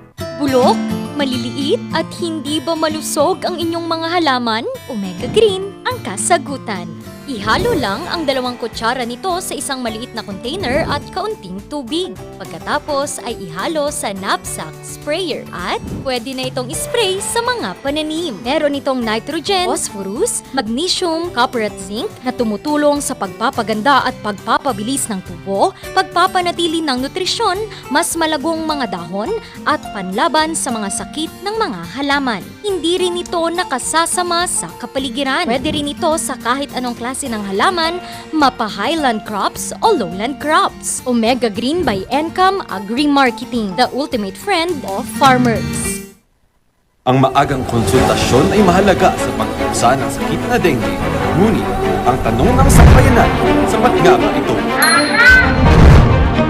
Bulok, maliliit at hindi ba malusog ang inyong mga halaman? Omega Green ang kasagutan. Ihalo lang ang 2 kutsara nito sa isang maliit na container at kaunting tubig. Pagkatapos ay ihalo sa knapsack sprayer at pwede na itong ispray sa mga pananim. Meron itong nitrogen, phosphorus, magnesium, copper at zinc na tumutulong sa pagpapaganda at pagpapabilis ng tubo, pagpapanatili ng nutrisyon, mas malagong mga dahon at panlaban sa mga sakit ng mga halaman. Hindi rin ito nakasasama sa kapaligiran. Pwede rin ito sa kahit anong klase ng halaman, mapa highland crops o lowland crops. Omega Green by Encam Agri-Marketing, the ultimate friend of farmers. Ang maagang konsultasyon ay mahalaga sa pagkusa ng sakit na dengue. Ngunit, ang tanong ng sambayanan, sapat nga ba ito?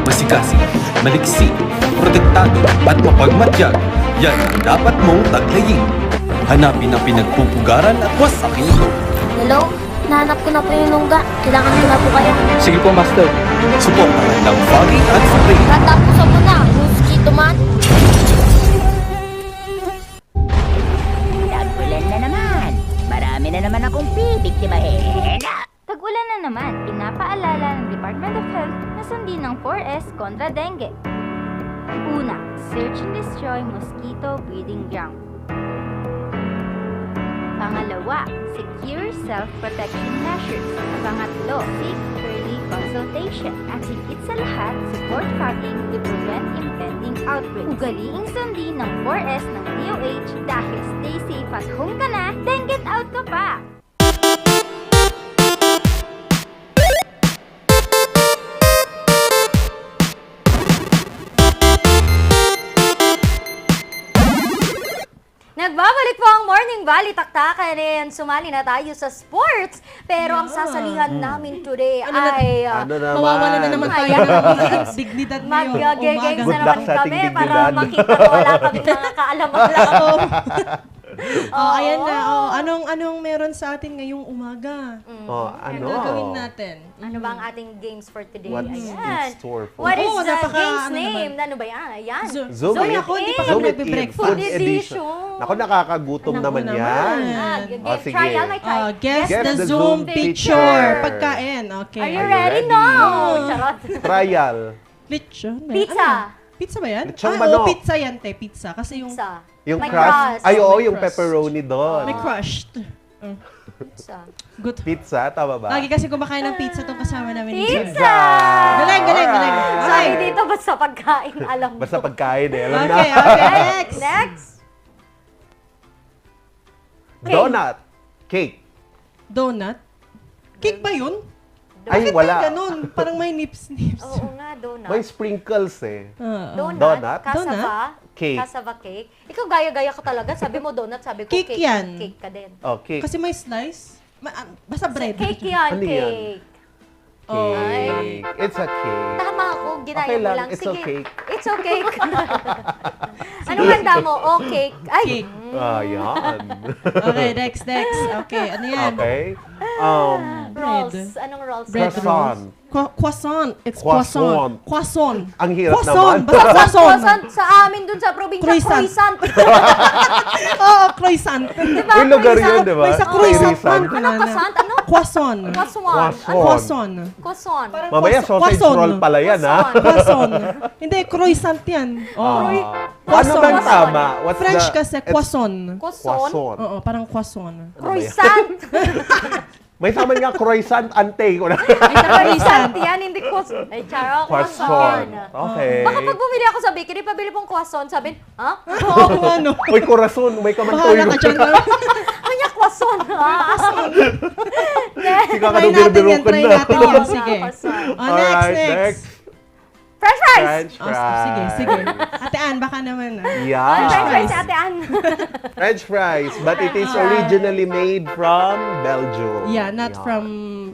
Masigasi, maliksi, protektado at mapagmatyag, yan ang dapat mong taglayin. Hanapin ang pinagpupugaran at wasakin ito. Hello? Nahanap ko na po yung lungga. Kailangan ko na po kayo. Sige po, Master. Suportahan ng foggy at spray. Tatapusan mo na, mosquito man. Tag-ulan na naman. Marami na naman akong bibiktimahin. Tag-ulan na naman, pinapaalala ng Department of Health na sundin ng 4S kontra dengue. Una, search and destroy mosquito breeding ground. Pangalawa, secure self-protection measures. Pangatlo, seek early consultation. At higit sa lahat, support fogging to prevent impending outbreaks. Ugaliing sundin ng 4S ng DOH dahil stay safe at home ka na, then get out ka pa! Nagbabalik po ang Morning Valley Taktakan and sumali na tayo sa sports. Pero ang sasalihan namin today ay... Mawawala na naman tayo ng dignidad ngayon. Mag-games na naman kami para makita na wala kami mga kaalaman-alam. Ayan na. Anong meron sa atin ngayong umaga? Ano? Gagawin natin? Ano ba ang ating games for today? What's in store for What is us? the game's name? Ano ba yan? Ayan. Zoom it. Ako, hindi pa kami nagbe-breakfast. Food edition. Ako, nakakagutom naman yan. Sige. Trial, may try. Guess the Zoom picture. Pagkain. Okay. Are you ready? No! Charot. Trial. Lechon. Pizza. Pizza ba yan? Lechong manok. Pizza yan, te. Pizza. Kasi yung... Yung may crust. Ay, oo, yung crust. pepperoni doon. May crushed. Pizza. Good. Pizza, tama ba? Lagi kasi kumakain ng pizza itong kasama namin. Pizza! Galing. Sabi dito, basta pagkain, alam mo. Basta pagkain eh. Alam na. Okay. Next. Donut. Cake. Donut? Cake ba yun? Ay, Bakit wala. may ganun? Parang may nips-nips. Oo nga, donut. May sprinkles eh. Donut. Cassava. Cake. Cassava cake. Ikaw gaya-gaya ka talaga. Sabi mo donut, sabi ko Cake cake. yan. Cake ka din. Okay. Kasi may slice. Basta bread. Cake yan, Ano yan? cake. Cake. It's a cake. Tama ako, ginaya Okay mo lang, lang. it's Sige. okay. It's okay. Anong handa mo? Oh, cake. Ay. Ayan. Okay, next. Okay, ano yan? Okay. Rolls. Anong rolls? Croissant. Croissant. It's Croissant. croissant. Ang hirap Croissant. naman. Basta croissant. Croissant sa amin dun sa probinsya, Croissant. croissant. Oo, croissant. Diba? May lugar yun, di ba? May sa croissant man. Ano croissant? Ano? Croissant. Croissant. Croissant. Croissant. Mamaya sausage roll pala yan, ha? Croissant. Hindi, croissant yan. Ano bang tama? What's French the... kasi croissant. Croissant? Oo, parang croissant. Croissant. May sama nga croissant ante ko na. Croissant yan, hindi croissant. Ay, charo, croissant. Okay. Baka pag bumili ako sa bakery, pabili pong croissant, sabi, ha? Ano? May corazon, may kamantoy. Bahala ka dyan. Kanya croissant, ha? Sige ka Try natin yan, try natin yan. Sige. Next. French fries! French fries. Sige. Ate Ann, baka naman. Yeah. French fries si Ate Ann. French fries, but it is originally made from Belgium. Yeah, not from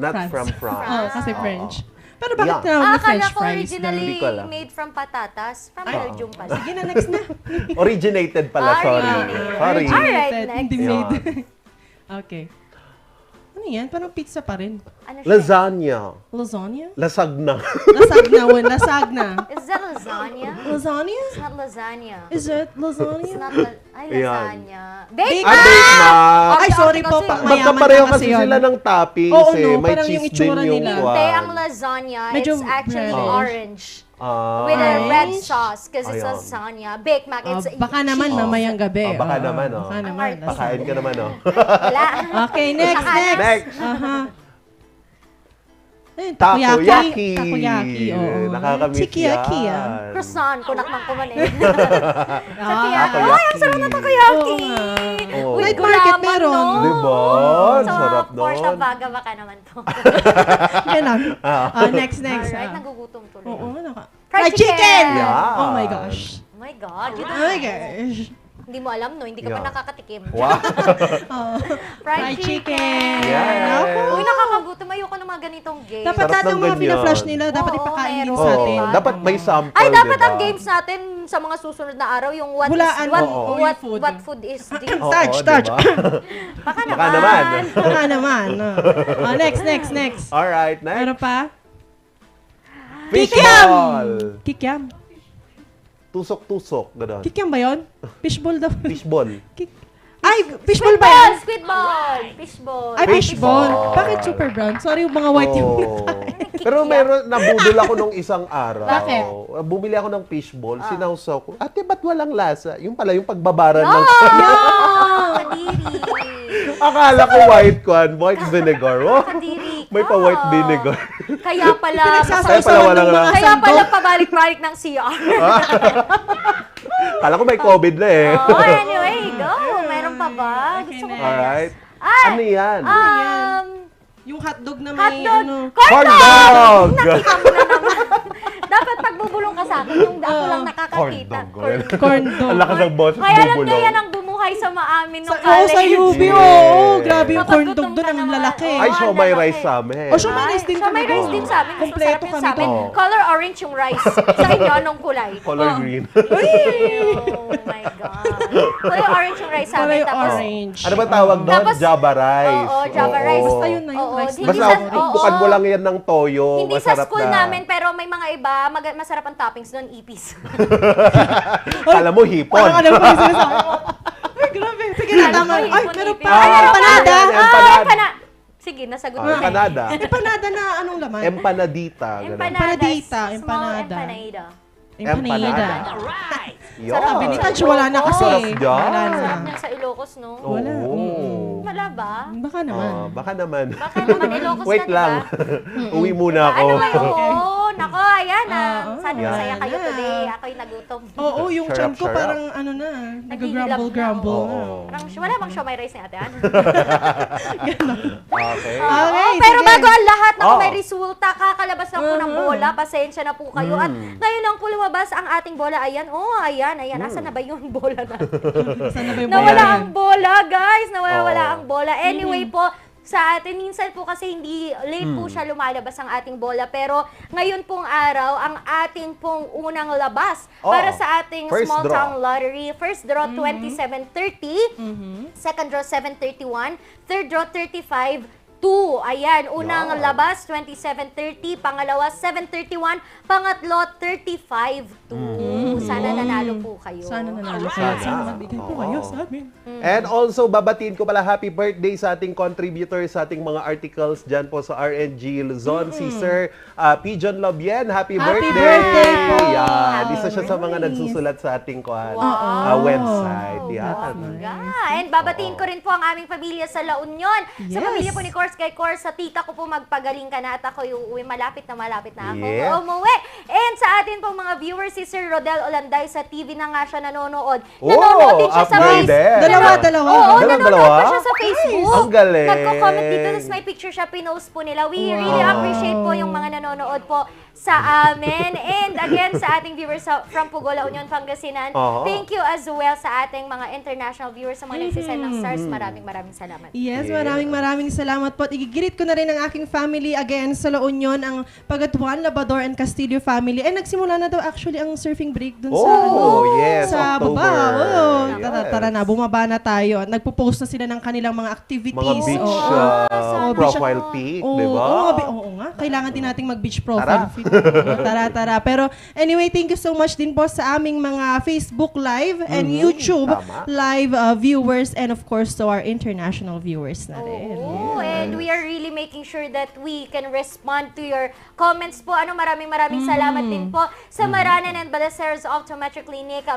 Not France. from France. Oo, kasi French. Pero bakit Yeah. tinawag na Akala French ko fries? originally Hindi ko alam. made from patatas. From Belgium pala. Sige na, next na. Originated pala, sorry. Sorry. Alright, Hindi next. made. Okay. Ano yan? Parang pizza pa rin. Ano siya? Lasagna. Lasagna? Lasagna. Lasagna, lasagna. Is that lasagna? Lasagna? It's not lasagna. Is it lasagna? It's not ay, Ayan. lasagna. Bake Ah, Bake Mac. Ay, sorry po. Magkapareho kasi sila ng toppings Oo, eh. no, May parang cheese yung itsura din yung nila. Hindi, kwan. ang lasagna, Medyo it's actually reddish. orange. Ah. With a red sauce because it's Ayan. lasagna. Bake Mac, it's Baka naman cheese. mamayang gabi. Baka naman, oh. Baka naman. Pakain ka naman, oh. Wala. Okay, next. Next. Aha. Ayun, Takoyaki. Takoyaki, oo. Nakakamiss Chikiyaki, yan. Croissant, kunakman ko man eh. Takoyaki. Ay, ang sarap ng takoyaki! Oo. With Night market gulaman, meron. no? Diba? So, Sarap Porsche nun. Vaga, baka naman to. Ganon. Ah. Next. Alright, nagugutom tuloy. Oo, Fried chicken! Yeah. Oh my gosh. Oh my God, you Oh don't my know. gosh. Hindi mo alam, no? Hindi ka pa Yeah. nakakatikim. Wow. Fried chicken! Yes. Uy, nakakagutom. Ayoko ng mga ganitong games. Dapat Sarap lahat ng ng mga ganyan. pina-flash nila, dapat ipakainin sa atin. Oo, dapat may sample, Ay, dapat diba? ang games natin sa mga susunod na araw, yung what Hulaan is, what, mo. what, Oo, yung what food is this? Oo, Touch. diba? Baka Baka naman. Baka naman. Next. Alright, next. Meron pa? Fishball. Kikiam. Tusok-tusok, gano'n. Kikiam ba yun? Fishball daw. Fishball. Ay, fishball ba yan? Squid ball! Fishball! Ay, fishball. Fishball. Bakit super brown? Sorry, yung mga white yung Oo. Pero meron, nabudol ako nung isang araw. Bakit? Bumili ako ng fishball, sinawsaw ko. Ate, ba't walang lasa? Yung pala, yung pagbabaran ng... Akala ko white vinegar. Oh, may pa white vinegar. Kaya pala, Kaya pala walang lasa. kaya pala pabalik-balik ng CR. Kala ko may COVID na eh. Oh, anyway, go. Meron pa ba? Gusto ko Alright. Ay, Ano yan? yung hotdog na may hotdog! ano. Corn dog! Nakita mo na naman. Dapat pag bubulong ka sa akin, yung ako lang nakakakita. Corn dog. Ang lakas ng boses, Kaya lang bubulong. ganyan ang bumuhay sa maamin nung Oo, sa UB, oo. Grabe yung corn dog Napagutom doon, ka ang naman. lalaki. Ay, siomay rice sa amin. O, siomay rice din Siya may kami. rice din sa amin. Mas Kompleto masarap yun kami sa amin. to. Color orange yung rice. Sa inyo, anong kulay? Color green. Oh my God. Kulay orange yung rice sa amin. Kulay Tapos, orange. Ano ba tawag doon? Tapos- Java rice. Oo, Java rice. Basta yun na yun, Oo, rice. hindi Basta sa- bukan mo lang yan ng toyo. Hindi sa masarap school na. namin, pero may mga iba, masarap ang toppings doon, ipis. Kala mo hipon. Parang ano pa yung sinasabi ko. Ay, grabe. Sige na, tama. Ay, meron pa. Ah, Ay, empanada. empanada. Sige, nasagot Oh, mo. empanada. Empanada na anong laman? Empanadita. ganun. Empanadita, Small empanada. empanada. Empanada. Yun. Sabi ni Taj, wala na kasi. Sarap dyan. Wala na. Sarap niyan sa Ilocos, no? Wala. Oo. Wala ba? Baka naman. Baka naman. Baka naman Ilocos Wait na, lang. diba? Uwi muna ako. Ano ba yun? Oo, nako, ayan Sana Yan. masaya kayo today. Ako'y nagutom. Oo, yung Sarap, chan ko sarap. parang ano na. Nagigilab Nag-grumble na. Parang wala bang siomay rice ni ate Ann? Okay. Oo, pero bago ang lahat, naku, Oh. may resulta. Kakalabas lang po ng bola. Pasensya na po kayo. At ngayon lang po lumabas ang ating bola. Ayan, ayan. Asan na ba yung bola na? Saan na ba yung Nawala bola? ang bola, guys. Nawala Oh. ang bola. Anyway po, sa atin, minsan po kasi hindi late po siya lumalabas ang ating bola. Pero ngayon pong araw, ang ating pong unang labas para sa ating First small draw. town lottery. First draw, 2730. Second draw, 731. Third draw, 35. 2. Ayan, unang labas, 2730. Pangalawa, 731. Pangatlo, 35-2. Sana nanalo po kayo. Sana nanalo kayo. Sana. Sana mabigay po kayo sa amin. And also, babatiin ko pala happy birthday sa ating contributor sa ating mga articles dyan po sa RNG Luzon, si Sir Pigeon Lobien. Happy birthday po! Yan. Isa siya sa mga nagsusulat sa ating website. Yan. And babatiin ko rin po ang aming pamilya sa La Union. Sa Yes. pamilya po ni Course kay Course, sa tita ko po magpagaling ka na at ako uuwi. Malapit na ako Yes. umuwi. And sa atin pong mga viewers, si Sir Rodel Olanday sa TV na nga siya nanonood. Oh, Nanonood din siya sa upgraded. Facebook. Dalawa. Oo, nanonood Dalawa? pa siya sa Facebook. Ang galing. Nagko-comment dito, tapos may picture siya, pinost po nila. We really appreciate po yung mga nanonood po sa amin. And again, sa ating viewers from Pugo, La Union, Pangasinan, thank you as well sa ating mga international viewers, sa mga nagsisend ng stars. Maraming salamat. Yes, maraming salamat po. At igigirit ko na rin ang aking family again sa La Union, ang Pagatuan, Labrador and Castillo family. Ay, nagsimula na daw actually ang surfing break dun sa, yes, sa October. baba. Oh, Yes. tara na, bumaba na tayo. Nagpo-post na sila ng kanilang mga activities. Mga beach profile pic, di ba? Oo nga, kailangan din nating mag-beach profile pic. Tara. Pero anyway, thank you so much din po sa aming mga Facebook Live and YouTube live viewers, and of course to our international viewers na rin. And we are really making sure that we can respond to your comments po. Maraming salamat din po sa Maranan and Balaceres Optometric Clinic,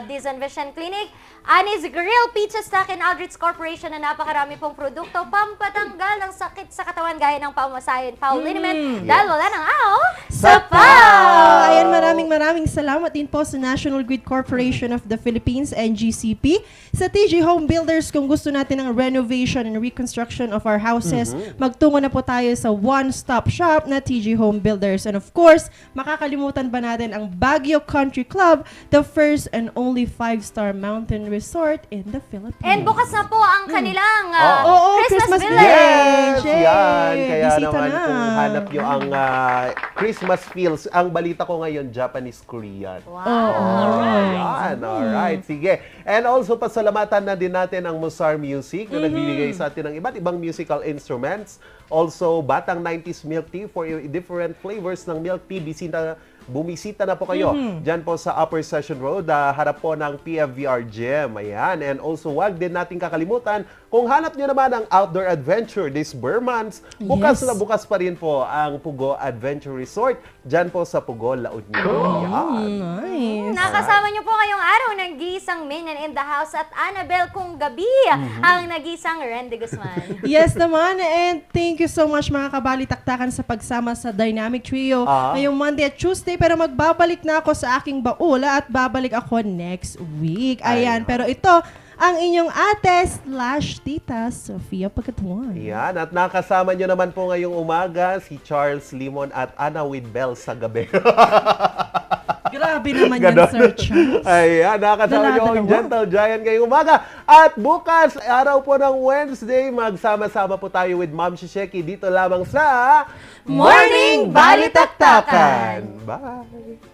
Dizon Vision Clinic, Annie's Grill, Pizza Stack, and Aldrich Corporation na napakarami pong produkto pampatanggal ng sakit sa katawan gaya ng pamasahin, foul liniment, dahil wala nang aw sa pau! Ayan, maraming salamat din po sa National Grid Corporation of the Philippines, NGCP, sa TG Home Builders. Kung gusto natin ng renovation and reconstruction of our houses, magtungo na po tayo sa one-stop shop na TG Home Builders. And of course, makakalimutan ba natin ang Baguio Country Club, the first and only 5-star mountain resort in the Philippines. And bukas na po ang kanilang Christmas Village! Yan, kaya Bisita naman na. kung hanap nyo ang Christmas feels, ang balita ko ngayon, Japanese-Korean. Alright, sige. And also, pasalamatan na din natin ang Musar Music na nagbibigay sa atin ng iba't ibang musical instruments. Also, Batang 90s Milk Tea for different flavors ng milk tea. Bumisita na po kayo dyan po sa Upper Session Road, harap po ng PFVR Gym. Ayan. And also, wag din natin kakalimutan, kung hanap nyo naman ang outdoor adventure this Burmans, bukas na bukas pa rin po ang Pugo Adventure Resort dyan po sa Pugo, La Union. Nice. Nakasama nyo po ngayong araw ng gisang Minion in the House at Annabel kung gabi ang nagisang Randy Guzman. Yes naman, and thank you so much mga kabalitaktakan sa pagsama sa Dynamic Trio ngayong Monday at Tuesday, pero magbabalik na ako sa aking baula at babalik ako next week. Ayan, pero ito ang inyong ate/tita Sofia Pagkatuan. Yan, at nakasama nyo naman po ngayong umaga si Charles Limon at Anna Whitbell sa gabi. Grabe naman yan, Sir Charles. Ayan, nakasama nyo ang Gentle Giant ngayong umaga. At bukas, araw po ng Wednesday, magsama-sama po tayo with Ma'am Shisheki dito lamang sa Morning Balitaktakan! Bye!